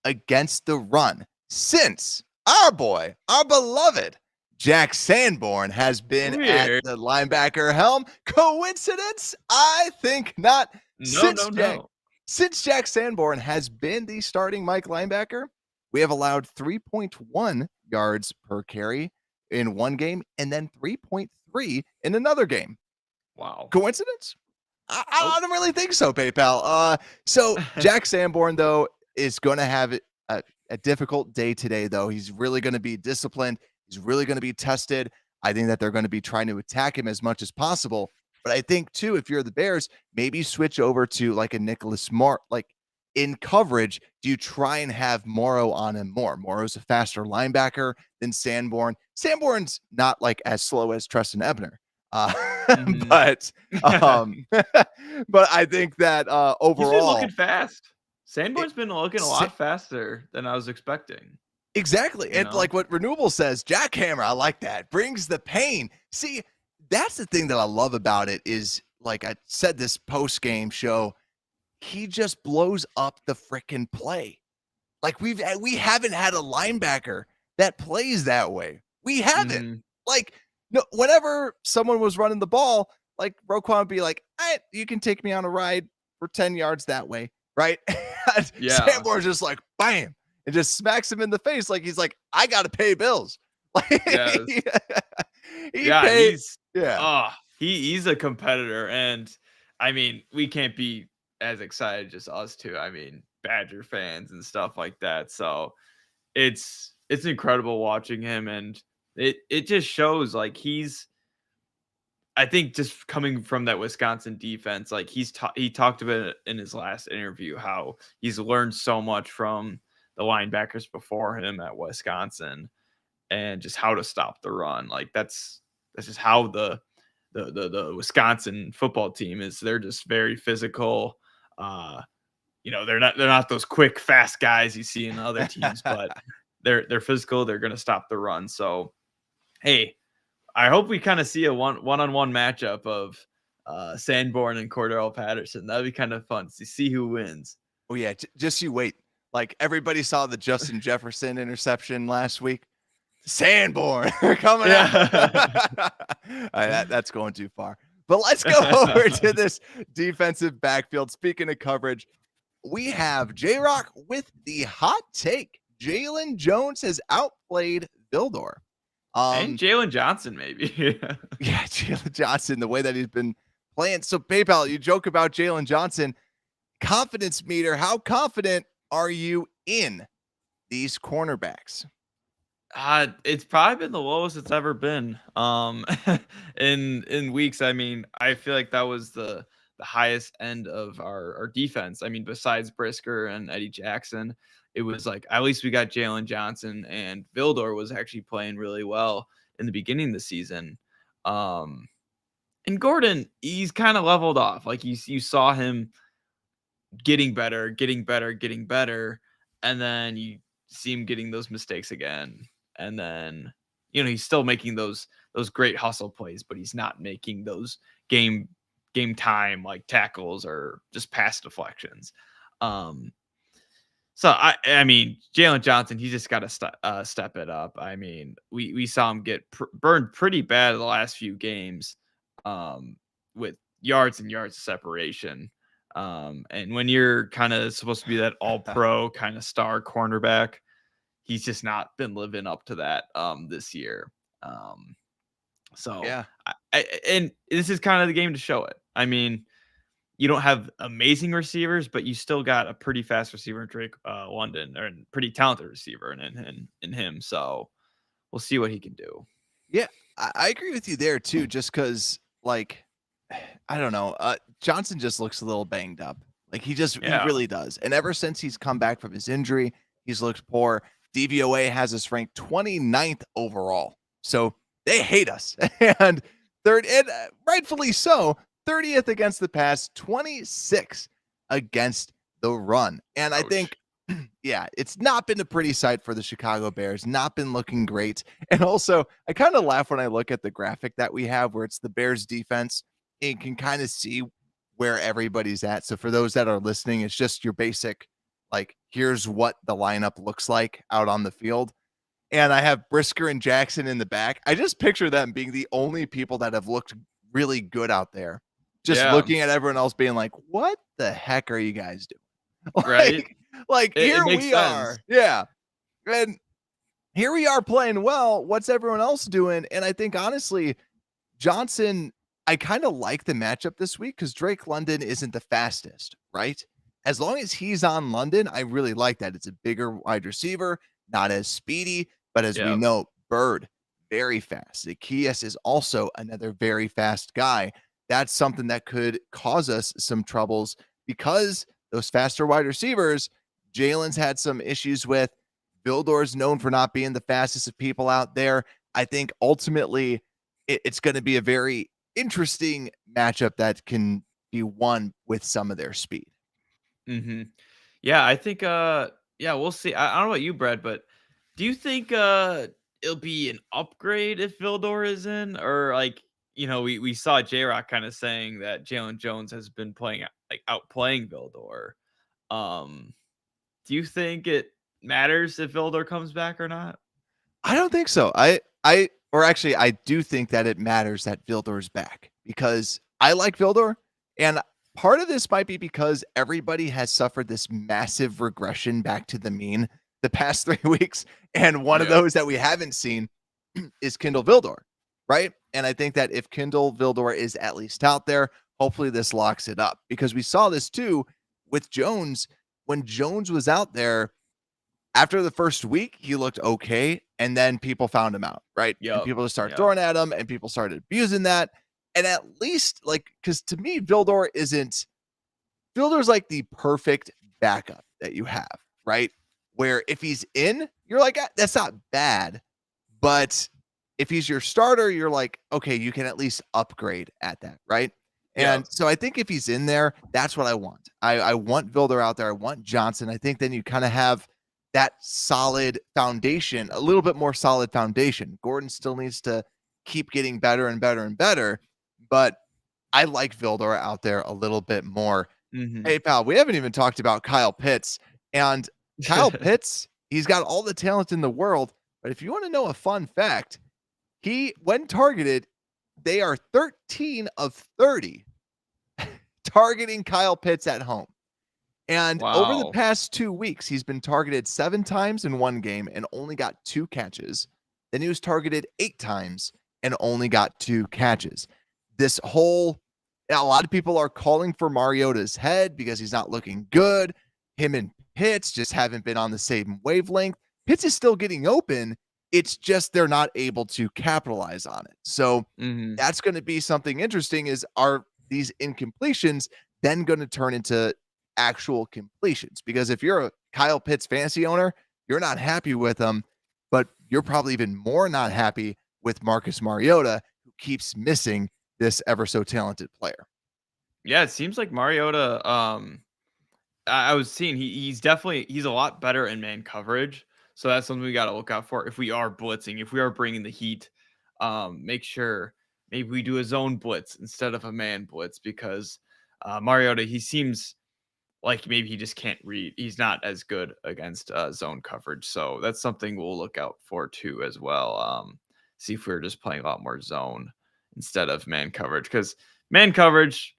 against the run since our beloved Jack Sanborn has been at the linebacker helm. Coincidence? I think not. No. Since Jack Sanborn has been the starting Mike linebacker, we have allowed 3.1 yards per carry in one game and then 3.3 in another game. Wow. Coincidence? I don't really think so, PayPal. So Jack Sanborn, though, is going to have a difficult day today, though. He's really going to be disciplined. He's really going to be tested. I think that they're going to be trying to attack him as much as possible. But I think, too, if you're the Bears, maybe switch over to like a Nicholas Moore. Like in coverage, do you try and have Morrow on him more? Morrow's a faster linebacker than Sanborn. Sanborn's not like as slow as Treston Ebner. But I think that overall he's been looking fast. Sanborn's been looking a lot faster than I was expecting. Exactly. And like what Renewable says, Jackhammer, I like that. Brings the pain. See, that's the thing that I love about it is, like I said, this post-game show, he just blows up the freaking play. Like we haven't had a linebacker that plays that way. We haven't. Like, no, whenever someone was running the ball, like Roquan would be like, you can take me on a ride for 10 yards that way, right? Yeah. Sanborn's just like, bam, and just smacks him in the face like he's like, I got to pay bills. Like, yes. he paid, Oh, he's a competitor, and I mean, we can't be as excited just us two. I mean, Badger fans and stuff like that. So it's incredible watching him, and it just shows like I think just coming from that Wisconsin defense, like he talked about it in his last interview, how he's learned so much from the linebackers before him at Wisconsin, and just how to stop the run. Like that's just how the Wisconsin football team is. They're just very physical. They're not those quick, fast guys you see in other teams, but they're physical. They're going to stop the run. So, hey, I hope we kind of see a one-on-one matchup of Sanborn and Cordaralle Patterson. That'd be kind of fun to see who wins. Oh yeah, just you wait. Like everybody saw the Justin Jefferson interception last week. Sanborn coming out. That's going too far. But let's go over to this defensive backfield. Speaking of coverage, we have J-Rock with the hot take. Jalen Jones has outplayed Vildor. And Jalen Johnson, maybe. Yeah, Jalen Johnson, the way that he's been playing. So, PayPal, you joke about Jalen Johnson. Confidence meter, how confident are you in these cornerbacks? It's probably been the lowest it's ever been. In weeks. I mean, I feel like that was the highest end of our defense. I mean, besides Brisker and Eddie Jackson, it was like at least we got Jalen Johnson, and Vildor was actually playing really well in the beginning of the season. And Gordon, he's kind of leveled off. Like you saw him getting better, and then you see him getting those mistakes again. And then, he's still making those great hustle plays, but he's not making those game time like tackles or just pass deflections. So I mean, Jalen Johnson, he just got to step it up. I mean, we saw him get burned pretty bad the last few games, with yards and yards of separation. And when you're kind of supposed to be that all-pro kind of star cornerback, he's just not been living up to that this year. So yeah, and this is kind of the game to show it. I mean, you don't have amazing receivers, but you still got a pretty fast receiver in Drake London, or a pretty talented receiver in him. So we'll see what he can do. Yeah, I agree with you there too. Just because, like, I don't know, Johnson just looks a little banged up. Like he really does. And ever since he's come back from his injury, he's looked poor. DVOA has us ranked 29th overall. So they hate us. And third, and rightfully so, 30th against the pass, 26th against the run. And I think, yeah, it's not been a pretty sight for the Chicago Bears, not been looking great. And also, I kind of laugh when I look at the graphic that we have where it's the Bears defense and can kind of see where everybody's at. So for those that are listening, it's just your basic, like, here's what the lineup looks like out on the field. And I have Brisker and Jackson in the back. I just picture them being the only people that have looked really good out there. Just looking at everyone else being like, what the heck are you guys doing? Right. Like here we are. Yeah. And here we are playing well. What's everyone else doing? And I think honestly, Johnson, I kind of like the matchup this week because Drake London isn't the fastest, right? As long as he's on London, I really like that. It's a bigger wide receiver, not as speedy, but as we know, Bird, very fast. Zacchaeus is also another very fast guy. That's something that could cause us some troubles because those faster wide receivers, Jalen's had some issues with. Vildor's known for not being the fastest of people out there. I think ultimately it's going to be a very interesting matchup that can be won with some of their speed. Mm-hmm. Yeah, I think we'll see. I don't know about you, Brad, but do you think it'll be an upgrade if Vildor is in? Or like, we saw J-Rock kind of saying that Jalen Jones has been playing like outplaying Vildor. Do you think it matters if Vildor comes back or not? I don't think so. I do think that it matters that Vildor is back because I like Vildor, and part of this might be because everybody has suffered this massive regression back to the mean the past 3 weeks. And one of those that we haven't seen is Kindle Vildor, right? And I think that if Kindle Vildor is at least out there, hopefully this locks it up, because we saw this too with Jones. When Jones was out there, after the first week, he looked okay, and then people found him out, right? And Yep. people just started throwing at him, and people started abusing that. And at least, like, because to me, Vildor's like the perfect backup that you have, right? Where if he's in, you're like, that's not bad. But if he's your starter, you're like, okay, you can at least upgrade at that, right? And so I think if he's in there, that's what I want. I want Vildor out there. I want Johnson. I think then you kind of have that solid foundation, a little bit more solid foundation. Gordon still needs to keep getting better and better and better, but I like Vildor out there a little bit more. Hey, pal, we haven't even talked about Kyle Pitts. And Kyle Pitts, he's got all the talent in the world. But if you want to know a fun fact, when targeted, they are 13 of 30 targeting Kyle Pitts at home. And over the past 2 weeks, he's been targeted 7 times in one game and only got 2 catches. Then he was targeted 8 times and only got 2 catches. A lot of people are calling for Mariota's head because he's not looking good. Him and Pitts just haven't been on the same wavelength. Pitts is still getting open. It's just they're not able to capitalize on it. So that's going to be something interesting. Are these incompletions then going to turn into actual completions? Because if you're a Kyle Pitts fantasy owner, you're not happy with him, but you're probably even more not happy with Marcus Mariota, who keeps missing this ever so talented player. Yeah, it seems like Mariota, I was seeing he's a lot better in man coverage. So that's something we got to look out for. If we are blitzing, if we are bringing the heat, make sure maybe we do a zone blitz instead of a man blitz, because Mariota, he seems like maybe he just can't read. He's not as good against zone coverage. So that's something we'll look out for too as well. See if we're just playing a lot more zone instead of man coverage, because man coverage,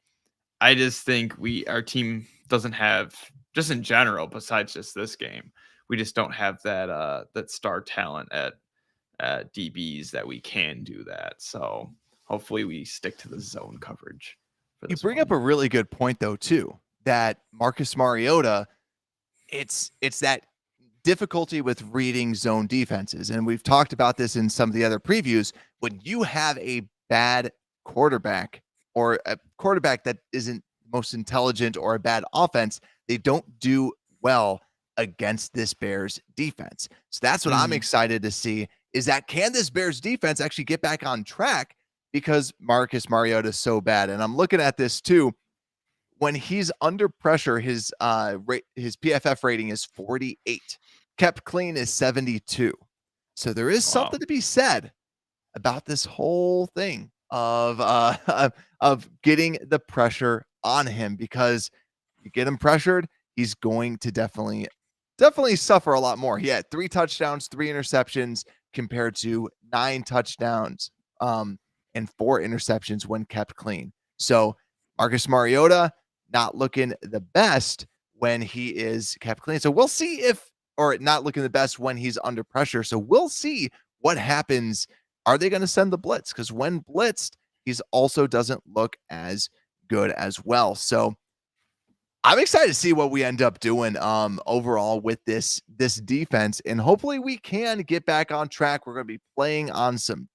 I just think our team doesn't have, just in general, besides just this game, we just don't have that star talent at DBs that we can do that. So hopefully we stick to the zone coverage. You bring up a really good point though too, that Marcus Mariota, it's that difficulty with reading zone defenses. And we've talked about this in some of the other previews. When you have a bad quarterback, or a quarterback that isn't most intelligent, or a bad offense, they don't do well against this Bears defense. So that's what I'm excited to see, is that can this Bears defense actually get back on track, because Marcus Mariota is so bad. And I'm looking at this too. When he's under pressure, his PFF rating is 48. Kept clean is 72. So there is something to be said about this whole thing of getting the pressure on him, because you get him pressured, he's going to definitely suffer a lot more. He had 3 touchdowns, 3 interceptions compared to 9 touchdowns and 4 interceptions when kept clean. So Marcus Mariota not looking the best when he is kept clean. So we'll see or not looking the best when he's under pressure. So we'll see what happens. Are they going to send the blitz? Because when blitzed, he's also doesn't look as good as well. So I'm excited to see what we end up doing overall with this defense, and hopefully we can get back on track. We're going to be playing on some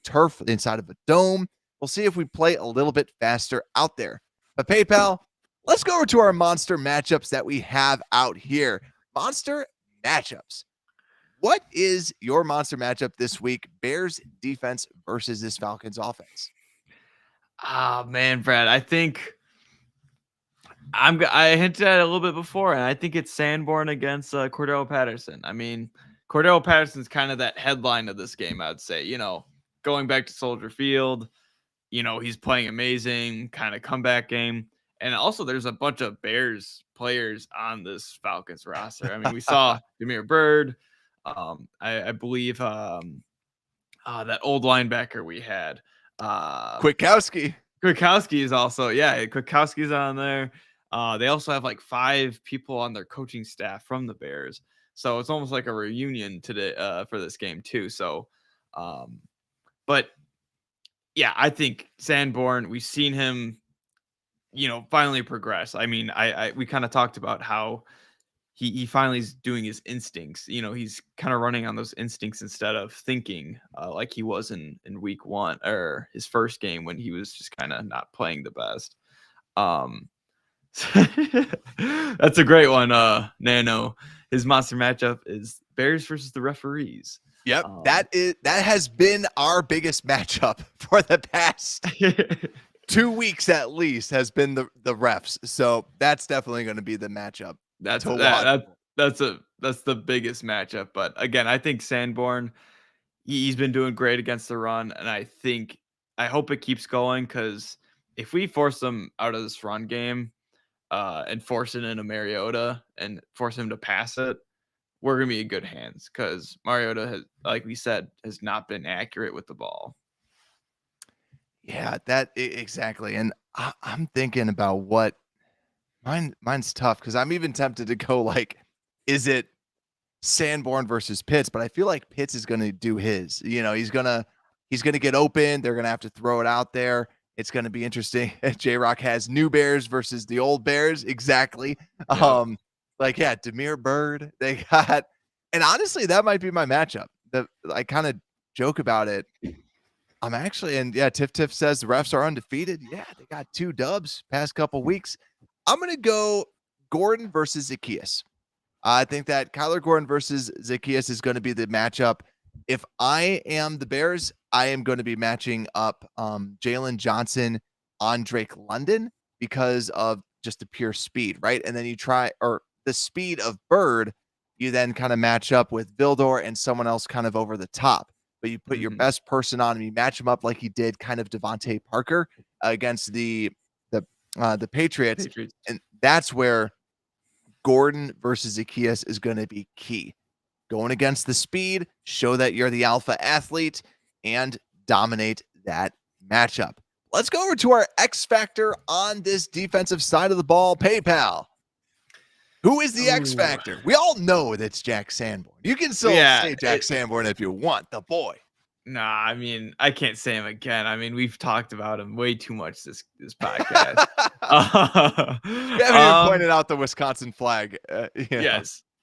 turf inside of a dome. We'll see if we play a little bit faster out there. But PayPal, let's go over to our monster matchups that we have out here. Monster matchups. What is your monster matchup this week? Bears defense versus this Falcons offense. Ah, man, Brad, I think I hinted at it a little bit before, and I think it's Sanborn against Cordaralle Patterson. I mean, Cordaralle Patterson's kind of that headline of this game, I'd say. Going back to Soldier Field, he's playing amazing, kind of comeback game. And also, there's a bunch of Bears players on this Falcons roster. I mean, we saw Jameer Byrd. I believe that old linebacker we had. Kwiatkowski. Kwiatkowski is also, Kwiatkowski's on there. They also have like 5 people on their coaching staff from the Bears. So it's almost like a reunion today for this game too. So, but Yeah, I think Sanborn, we've seen him, finally progress. I mean, we kind of talked about how he finally is doing his instincts. He's kind of running on those instincts instead of thinking like he was in week 1 or his first game when he was just kind of not playing the best. Um, that's a great one. Nano, his monster matchup is Bears versus the referees. Yep, that has been our biggest matchup for the past 2 weeks at least, has been the refs. So that's definitely going to be the matchup. That's the biggest matchup. But again, I think Sanborn, he's been doing great against the run, and I hope it keeps going, because if we force them out of this run game and force it into Mariota and force him to pass it, we're gonna be in good hands, because Mariota has, like we said, has not been accurate with the ball. Yeah, exactly. And I'm thinking about what mine's tough, because I'm even tempted to go like, is it Sanborn versus Pitts? But I feel like Pitts is going to do his. He's gonna get open. They're gonna have to throw it out there. It's going to be interesting. J-Rock has new Bears versus the old Bears. Exactly. Yeah. Demir Bird. They got, and honestly, that might be my matchup. I kind of joke about it. I'm actually, and yeah, Tiff says the refs are undefeated. Yeah, they got 2 dubs past couple weeks. I'm going to go Gordon versus Zacchaeus. I think that Kyler Gordon versus Zacchaeus is going to be the matchup. If I am the Bears, I am going to be matching up Jalen Johnson on Drake London because of just the pure speed, right? And then or the speed of Bird, you then kind of match up with Vildor and someone else kind of over the top. But you put your best person on him, you match him up like he did kind of Devontae Parker against the Patriots. And that's where Gordon versus Zacchaeus is going to be key. Going against the speed, show that you're the alpha athlete, and dominate that matchup. Let's go over to our X factor on this defensive side of the ball, PayPal. Who is the X factor? We all know that's Jack Sanborn. You can still say Jack Sanborn if you want, the boy. Nah, I mean, I can't say him again. I mean, we've talked about him way too much this podcast. You haven't even pointed out the Wisconsin flag.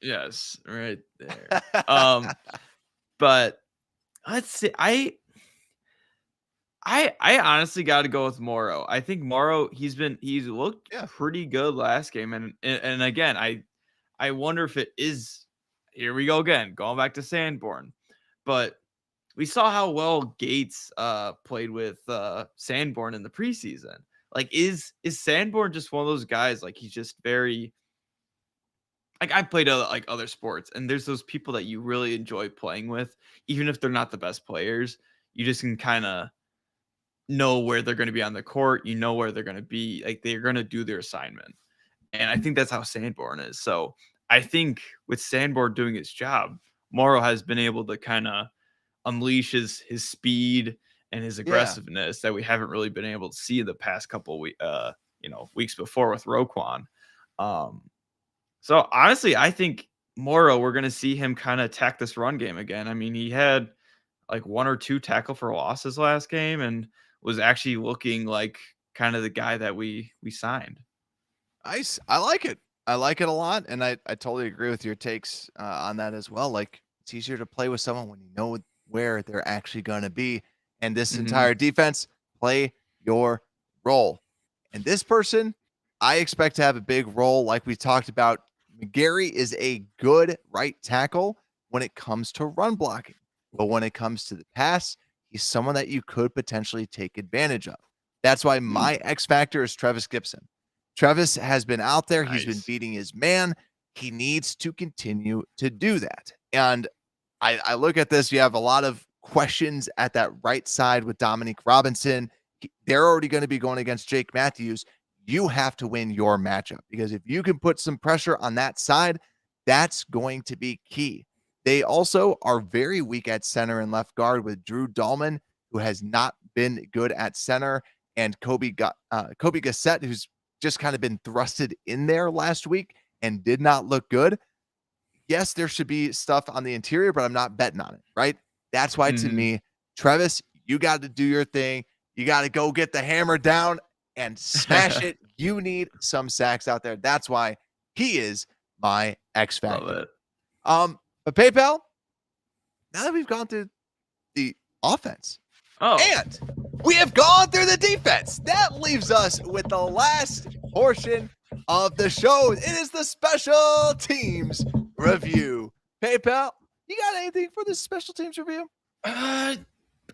Yes, right there. But let's see. I honestly got to go with Morrow. I think Morrow, he's looked pretty good last game, and again, I wonder if it is. Here we go again, going back to Sanborn, but we saw how well Gates played with Sanborn in the preseason. Like, is Sanborn just one of those guys? Like, he's just very. Like, I played other sports, and there's those people that you really enjoy playing with, even if they're not the best players. You just can kind of know where they're going to be on the court. You know where they're going to be. Like, they're going to do their assignment. And I think that's how Sanborn is. So I think with Sanborn doing his job, Morrow has been able to kind of unleash his speed and his aggressiveness that we haven't really been able to see the past couple weeks before with Roquan. So honestly, I think Morrow, we're going to see him kind of attack this run game again. I mean, he had like 1 or 2 tackle for losses last game and was actually looking like kind of the guy that we signed. Nice. I like it. I like it a lot. And I totally agree with your takes on that as well. Like, it's easier to play with someone when you know where they're actually going to be. And this entire defense, play your role. And this person, I expect to have a big role. Like we talked about, McGarry is a good right tackle when it comes to run blocking. But when it comes to the pass, he's someone that you could potentially take advantage of. That's why my X factor is Travis Gibson. Travis has been out there. Nice. He's been beating his man. He needs to continue to do that. And I look at this. You have a lot of questions at that right side with Dominique Robinson. They're already going to be going against Jake Matthews. You have to win your matchup, because if you can put some pressure on that side, that's going to be key. They also are very weak at center and left guard with Drew Dahlman, who has not been good at center, and Kobe Gassett, who's just kind of been thrusted in there last week and did not look good. Yes, there should be stuff on the interior, but I'm not betting on it, right? That's why, to me, Travis, you got to do your thing. You got to go get the hammer down and smash it. You need some sacks out there. That's why he is my X factor. Love it. But PayPal, now that we've gone through the offense, and we have gone through the defense, that leaves us with the last portion of the show. It is the special teams review. PayPal, you got anything for this special teams review?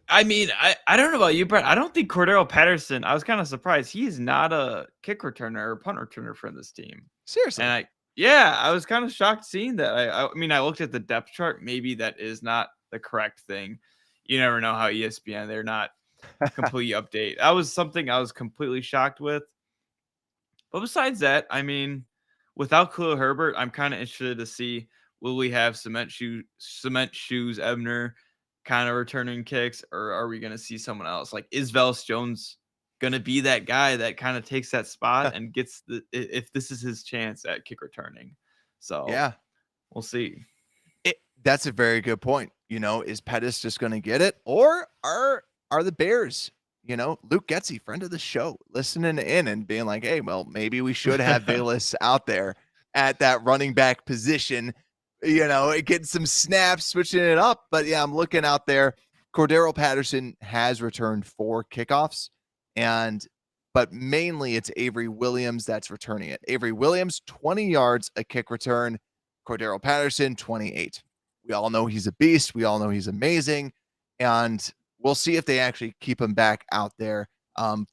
I mean, I don't know about you, Brett. I don't think Cordaralle Patterson, I was kind of surprised. He's not a kick returner or punt returner for this team. Seriously. And I was kind of shocked seeing that. I mean, I looked at the depth chart. Maybe that is not the correct thing. You never know how ESPN, they're not completely update. That was something I was completely shocked with. But besides that, I mean, without Khalil Herbert, I'm kind of interested to see, will we have Cement Shoes Ebner kind of returning kicks, or are we going to see someone else? Like, is Velus Jones going to be that guy that kind of takes that spot and gets if this is his chance at kick returning? So yeah, we'll see. That's a very good point. Is Pettis just going to get it, or are the Bears, Luke Getzey, friend of the show, listening in and being like, hey, well, maybe we should have Velus out there at that running back position, getting some snaps, switching it up. But yeah, I'm looking out there. Cordaralle Patterson has returned 4 kickoffs, but mainly it's Avery Williams that's returning it. Avery Williams, 20 yards, a kick return. Cordaralle Patterson, 28. We all know he's a beast. We all know he's amazing. And we'll see if they actually keep him back out there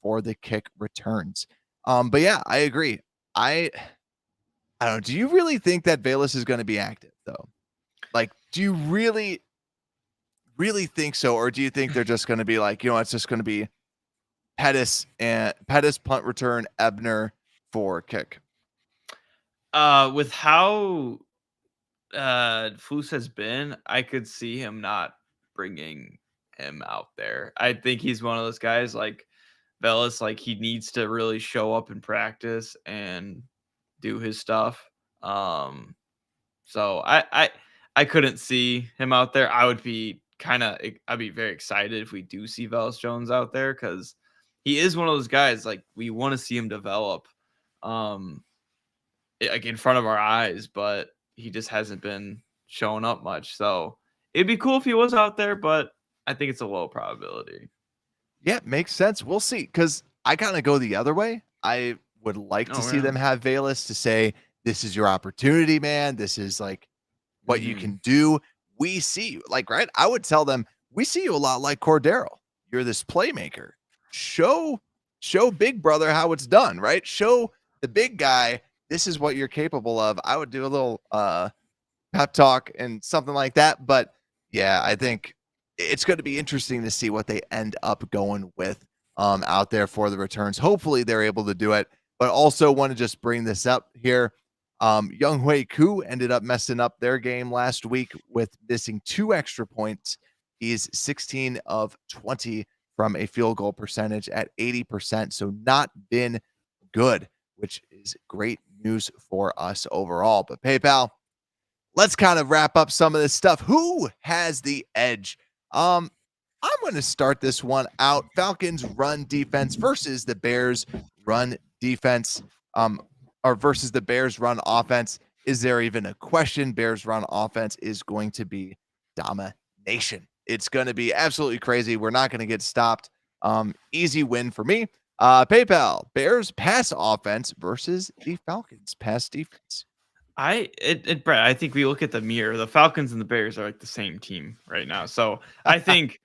for the kick returns. But yeah, I agree. I don't know. Do you really think that Velus is going to be active though? Like, do you really think so? Or do you think they're just going to be like, it's just going to be Pettis punt return, Ebner for kick? With how Flus has been, I could see him not bringing him out there. I think he's one of those guys like Velus, like he needs to really show up in practice and do his stuff. So I couldn't see him out there. I'd be very excited if we do see Velus Jones out there, because he is one of those guys like we want to see him develop like in front of our eyes, but he just hasn't been showing up much. So it'd be cool if he was out there, but I think it's a low probability. Yeah, makes sense. We'll see, because I kind of go the other way. I would like to see them have Velus to say, this is your opportunity, man. This is like what you can do. We see you. Like, right? I would tell them, we see you a lot like Cordaralle. You're this playmaker. Show big brother how it's done, right? Show the big guy, this is what you're capable of. I would do a little pep talk and something like that. But yeah, I think it's going to be interesting to see what they end up going with out there for the returns. Hopefully they're able to do it, but also want to just bring this up here. Younghoe Koo ended up messing up their game last week with missing 2 extra points. He's 16 of 20 from a field goal percentage at 80%. So not been good, which is great news for us overall. But PayPal, let's kind of wrap up some of this stuff. Who has the edge? I'm going to start this one out. Falcons run defense versus the Bears run defense, or versus the Bears run offense. Is there even a question? Bears run offense is going to be domination. It's going to be absolutely crazy. We're not going to get stopped. Easy win for me. PayPal, Bears pass offense versus the Falcons pass defense. Brett, I think we look at the mirror. The Falcons and the Bears are like the same team right now. So I think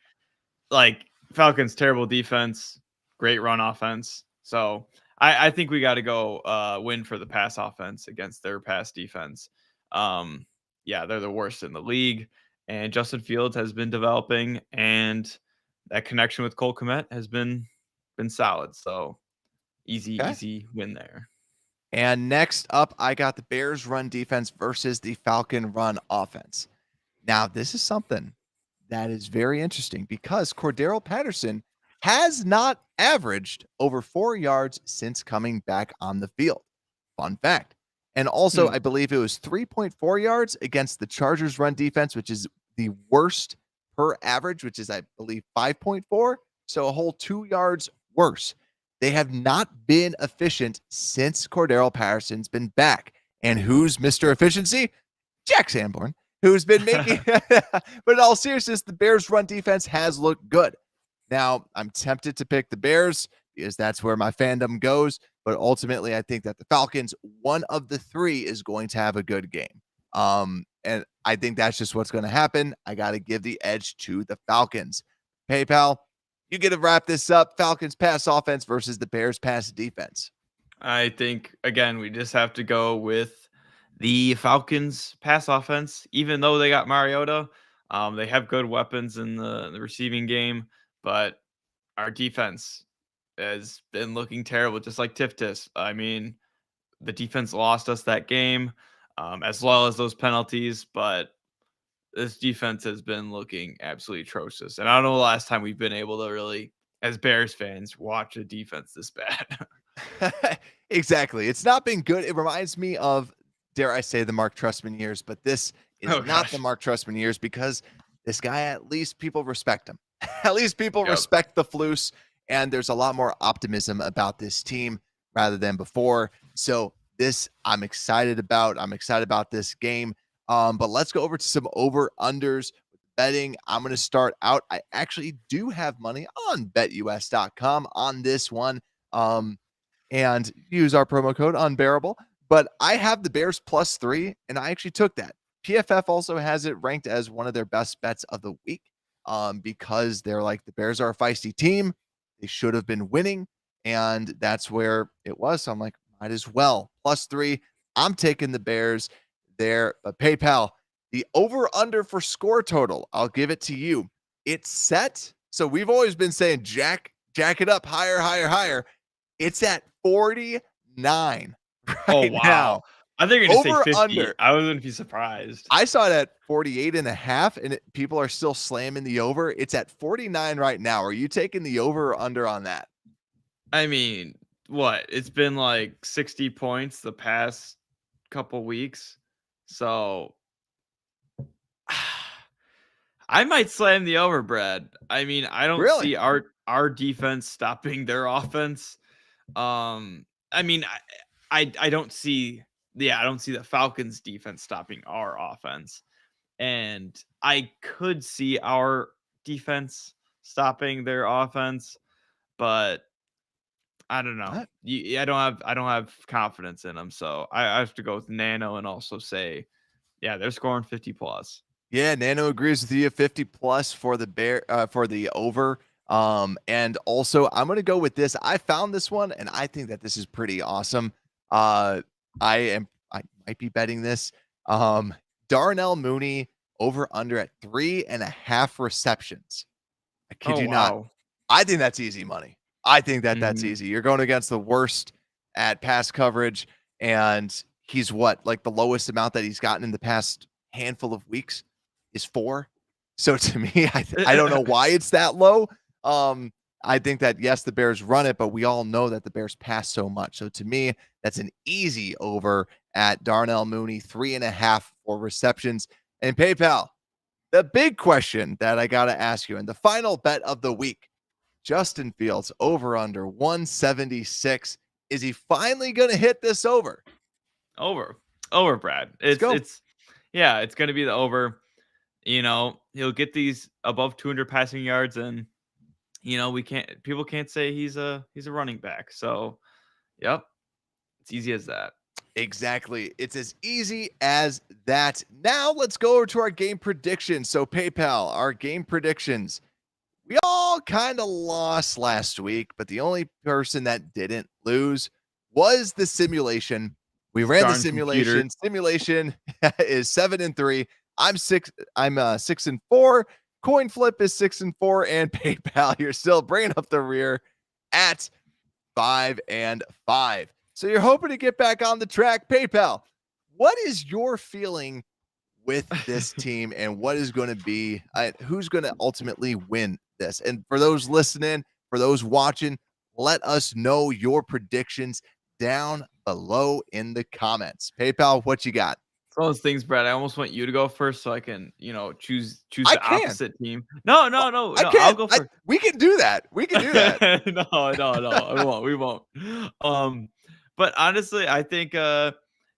like Falcons, terrible defense, great run offense. So I think we got to go win for the pass offense against their pass defense. Yeah, they're the worst in the league. And Justin Fields has been developing, and that connection with Cole Kmet has been solid. So easy win there. And next up, I got the Bears run defense versus the Falcon run offense. Now, this is something that is very interesting because Cordaralle Patterson has not averaged over 4 yards since coming back on the field. Fun fact. And also, I believe it was 3.4 yards against the Chargers run defense, which is the worst per average, which is, I believe, 5.4. so a whole 2 yards worse. They have not been efficient since Cordaralle Patterson's been back. And who's Mr. Efficiency? Jack Sanborn, who's been making but in all seriousness, the Bears' run defense has looked good. Now, I'm tempted to pick the Bears because that's where my fandom goes, but ultimately I think that the Falcons, one of the 3, is going to have a good game. And I think that's just what's going to happen. I got to give the edge to the Falcons. PayPal, you get to wrap this up. Falcons pass offense versus the Bears pass defense. I think, again, we just have to go with the Falcons pass offense, even though they got Mariota. They have good weapons in the receiving game, but our defense has been looking terrible, just like Tiftis. I mean, the defense lost us that game, as well as those penalties, but this defense has been looking absolutely atrocious. And I don't know the last time we've been able to really, as Bears fans, watch a defense this bad. Exactly. It's not been good. It reminds me of, dare I say, the Mark Trestman years, but this is not the Mark Trestman years because this guy, at least people respect him. At least people respect the Flus, and there's a lot more optimism about this team rather than before. So this I'm excited about. I'm excited about this game. But let's go over to some over-unders with betting. I'm going to start out. I actually do have money on betus.com on this one. And use our promo code unbearable. But I have the Bears +3, and I actually took that. PFF also has it ranked as one of their best bets of the week because they're like, the Bears are a feisty team. They should have been winning, and that's where it was. So I'm like, might as well. +3. I'm taking the Bears there. But PayPal, the over-under for score total, I'll give it to you. It's set. So we've always been saying jack it up higher, higher, higher. It's at 49 right now. I think you're going to say 50. Under. I wouldn't be surprised. I saw it at 48.5, and people are still slamming the over. It's at 49 right now. Are you taking the over or under on that? I mean, what? It's been like 60 points the past couple weeks. So I might slam the over, Brad. I mean, I don't see our defense stopping their offense. I mean, I don't see I don't see the Falcons defense stopping our offense. And I could see our defense stopping their offense, but I don't know. I don't have confidence in them. So I have to go with Nano and also say, yeah, they're scoring 50 plus. Yeah, Nano agrees with you. 50 plus for the for the over. And also I'm going to go with this. I found this one and I think that this is pretty awesome. I might be betting this. Darnell Mooney over under at 3.5 receptions. I kid you not. I think that's easy money. I think that that's easy. You're going against the worst at pass coverage, and he's like the lowest amount that he's gotten in the past handful of weeks is 4. So to me, I don't know why it's that low. I think that, yes, the Bears run it, but we all know that the Bears pass so much. So to me, that's an easy over at Darnell Mooney, 3.5 for receptions. And PayPal, the big question that I got to ask you, and the final bet of the week, Justin Fields over under 176. Is he finally going to hit this over? Over, Brad. It's going to be the over. You know, he'll get these above 200 passing yards, and people can't say he's a running back. So, yep, it's easy as that. Exactly. It's as easy as that. Now let's go over to our game predictions. So PayPal, our game predictions. We all kind of lost last week, but the only person that didn't lose was the simulation. We ran the simulation. Computer. Simulation is 7-3. I'm 6-4. Coin flip is 6-4, and PayPal, you're still bringing up the rear at 5-5. So you're hoping to get back on the track. PayPal, what is your feeling with this team, and what is going to be who's going to ultimately win this? And for those listening, for those watching, let us know your predictions down below in the comments. PayPal, what you got? It's one of those things, Brad. I almost want you to go first so I can, choose I the can. opposite team. No, Well, no. I I'll can't. go first. We can do that. We can do that. No, I won't. We won't. But honestly, I think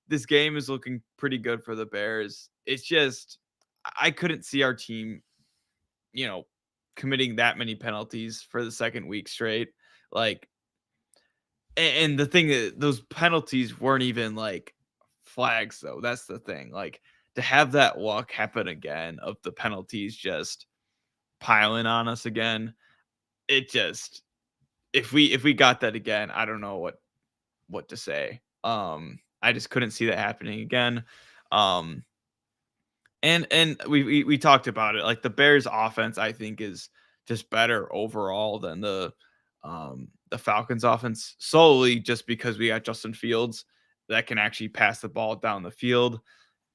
this game is looking pretty good for the Bears. It's just I couldn't see our team, committing that many penalties for the second week straight. Like, and the thing that those penalties weren't even like flags, though. That's the thing. Like to have that luck happen again of the penalties just piling on us again, it just if we got that again, I don't know what to say. I just couldn't see that happening again. Um and we talked about it. Like the Bears offense, I think, is just better overall than the Falcons offense, solely just because we got Justin Fields that can actually pass the ball down the field.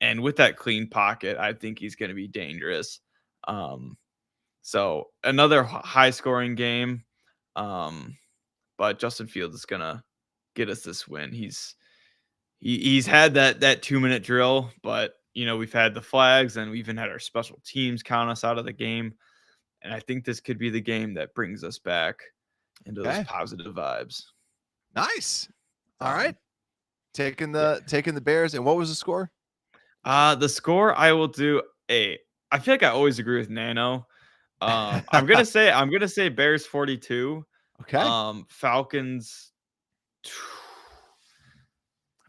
And with that clean pocket, I think he's going to be dangerous. So another high scoring game. But Justin Fields is gonna get us this win. He's had that 2-minute drill, but we've had the flags and we even had our special teams count us out of the game. And I think this could be the game that brings us back into those positive vibes. Nice. All right. Taking the Bears. And what was the score? The score I will do I feel like I always agree with Nano. I'm gonna say Bears 42. Okay. Falcons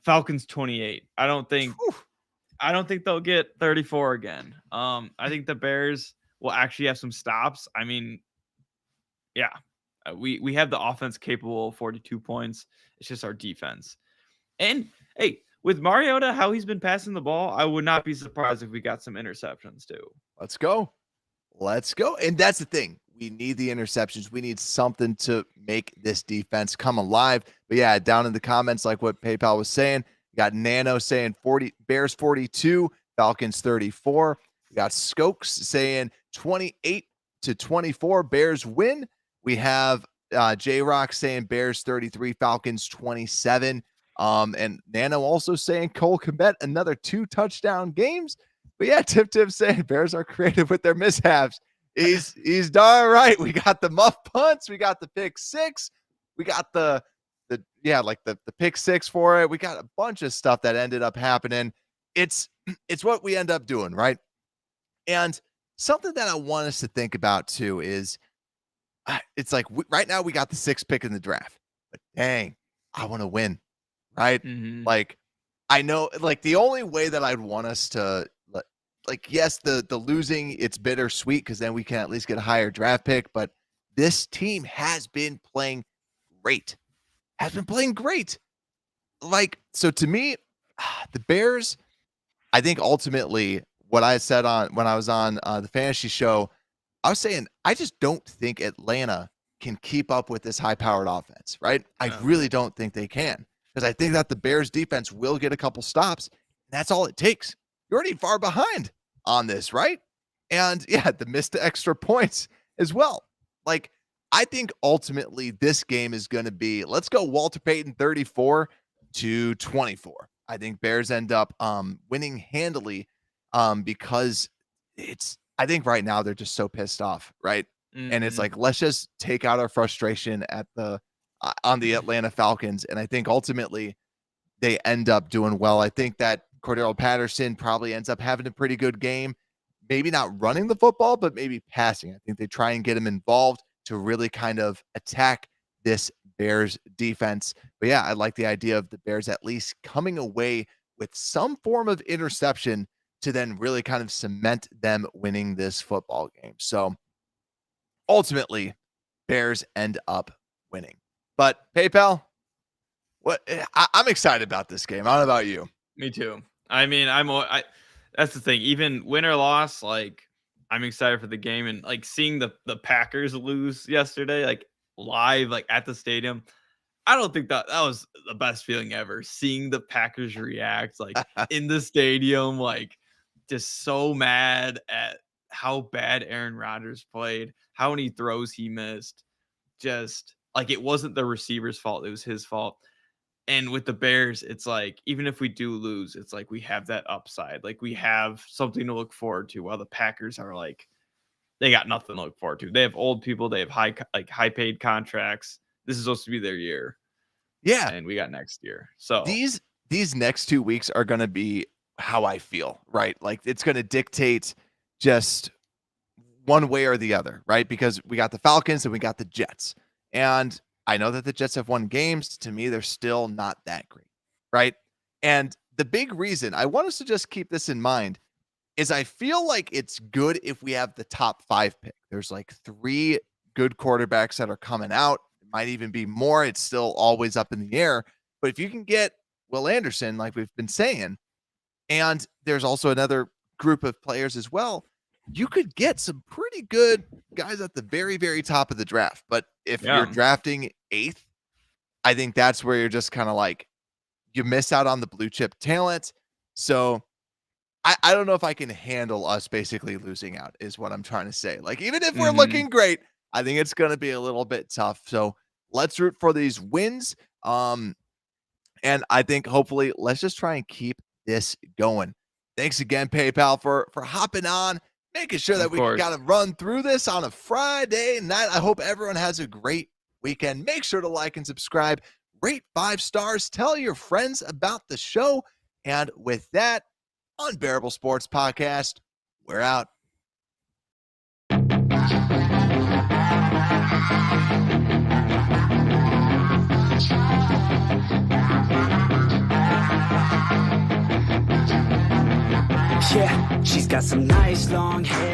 28. I don't think they'll get 34 again. I think the Bears will actually have some stops. I mean, yeah, we have the offense capable of 42 points. It's just our defense. And hey, with Mariota, how he's been passing the ball, I would not be surprised if we got some interceptions too. Let's go. And that's the thing. We need the interceptions. We need something to make this defense come alive. But yeah, down in the comments, like what PayPal was saying, you got Nano saying Bears 42, Falcons 34. We got Skokes saying 28-24, Bears win. We have J-Rock saying Bears 33, Falcons 27. And Nano also saying Cole Kmet another 2 touchdown games. But yeah, Tip saying Bears are creative with their mishaps. He's darn right. We got the muff punts. We got the pick 6. We got the pick 6 for it. We got a bunch of stuff that ended up happening. It's what we end up doing, right? And something that I want us to think about too is it's like right now we got the 6th pick in the draft, but dang, I want to win, right? Mm-hmm. Like I know, like the only way that I'd want us to yes, the losing, it's bittersweet because then we can at least get a higher draft pick. But this team has been playing great. Like, so to me, the Bears, I think ultimately what I said when I was on the fantasy show, I was saying, I just don't think Atlanta can keep up with this high-powered offense, right? I really don't think they can because I think that the Bears defense will get a couple stops. And that's all it takes. You're already far behind on this, right? And yeah, the missed extra points as well. Like, I think ultimately this game is going to be, let's go Walter Payton 34-24. I think Bears end up winning handily because I think right now they're just so pissed off, right? Mm-hmm. And it's like, let's just take out our frustration at on the Atlanta Falcons. And I think ultimately they end up doing well. I think that Cordaralle Patterson probably ends up having a pretty good game. Maybe not running the football, but maybe passing. I think they try and get him involved to really kind of attack this Bears defense. But yeah, I like the idea of the Bears at least coming away with some form of interception to then really kind of cement them winning this football game. So ultimately, Bears end up winning. But PayPal, I'm excited about this game. I don't know about you. Me too. I mean, that's the thing. Even win or loss, like I'm excited for the game and like seeing the Packers lose yesterday, like live, like at the stadium. I don't think that was the best feeling ever. Seeing the Packers react like in the stadium, like just so mad at how bad Aaron Rodgers played, how many throws he missed. Just like it wasn't the receiver's fault, it was his fault. And with the Bears, it's like, even if we do lose, it's like we have that upside. Like we have something to look forward to, while the Packers are like, they got nothing to look forward to. They have old people. They have high paid contracts. This is supposed to be their year. Yeah. And we got next year. So these next 2 weeks are going to be how I feel, right? Like it's going to dictate just one way or the other, right? Because we got the Falcons and we got the Jets. And I know that the Jets have won games. To me, they're still not that great, right? And the big reason I want us to just keep this in mind is I feel like it's good if we have the top 5 pick. There's like 3 good quarterbacks that are coming out. It might even be more. It's still always up in the air. But if you can get Will Anderson, like we've been saying, and there's also another group of players as well, you could get some pretty good guys at the very, very top of the draft. But if you're drafting 8th, I think that's where you're just kind of like, you miss out on the blue chip talent. So I don't know if I can handle us basically losing out, is what I'm trying to say. Like, even if we're looking great, I think it's going to be a little bit tough. So let's root for these wins. And I think hopefully let's just try and keep this going. Thanks again, PayPal, for hopping on, making sure that we got to run through this on a Friday night. I hope everyone has a great weekend. Make sure to like and subscribe, rate 5 stars, tell your friends about the show. And with that, Unbearable Sports Podcast, we're out. Yeah, she's got some nice long hair.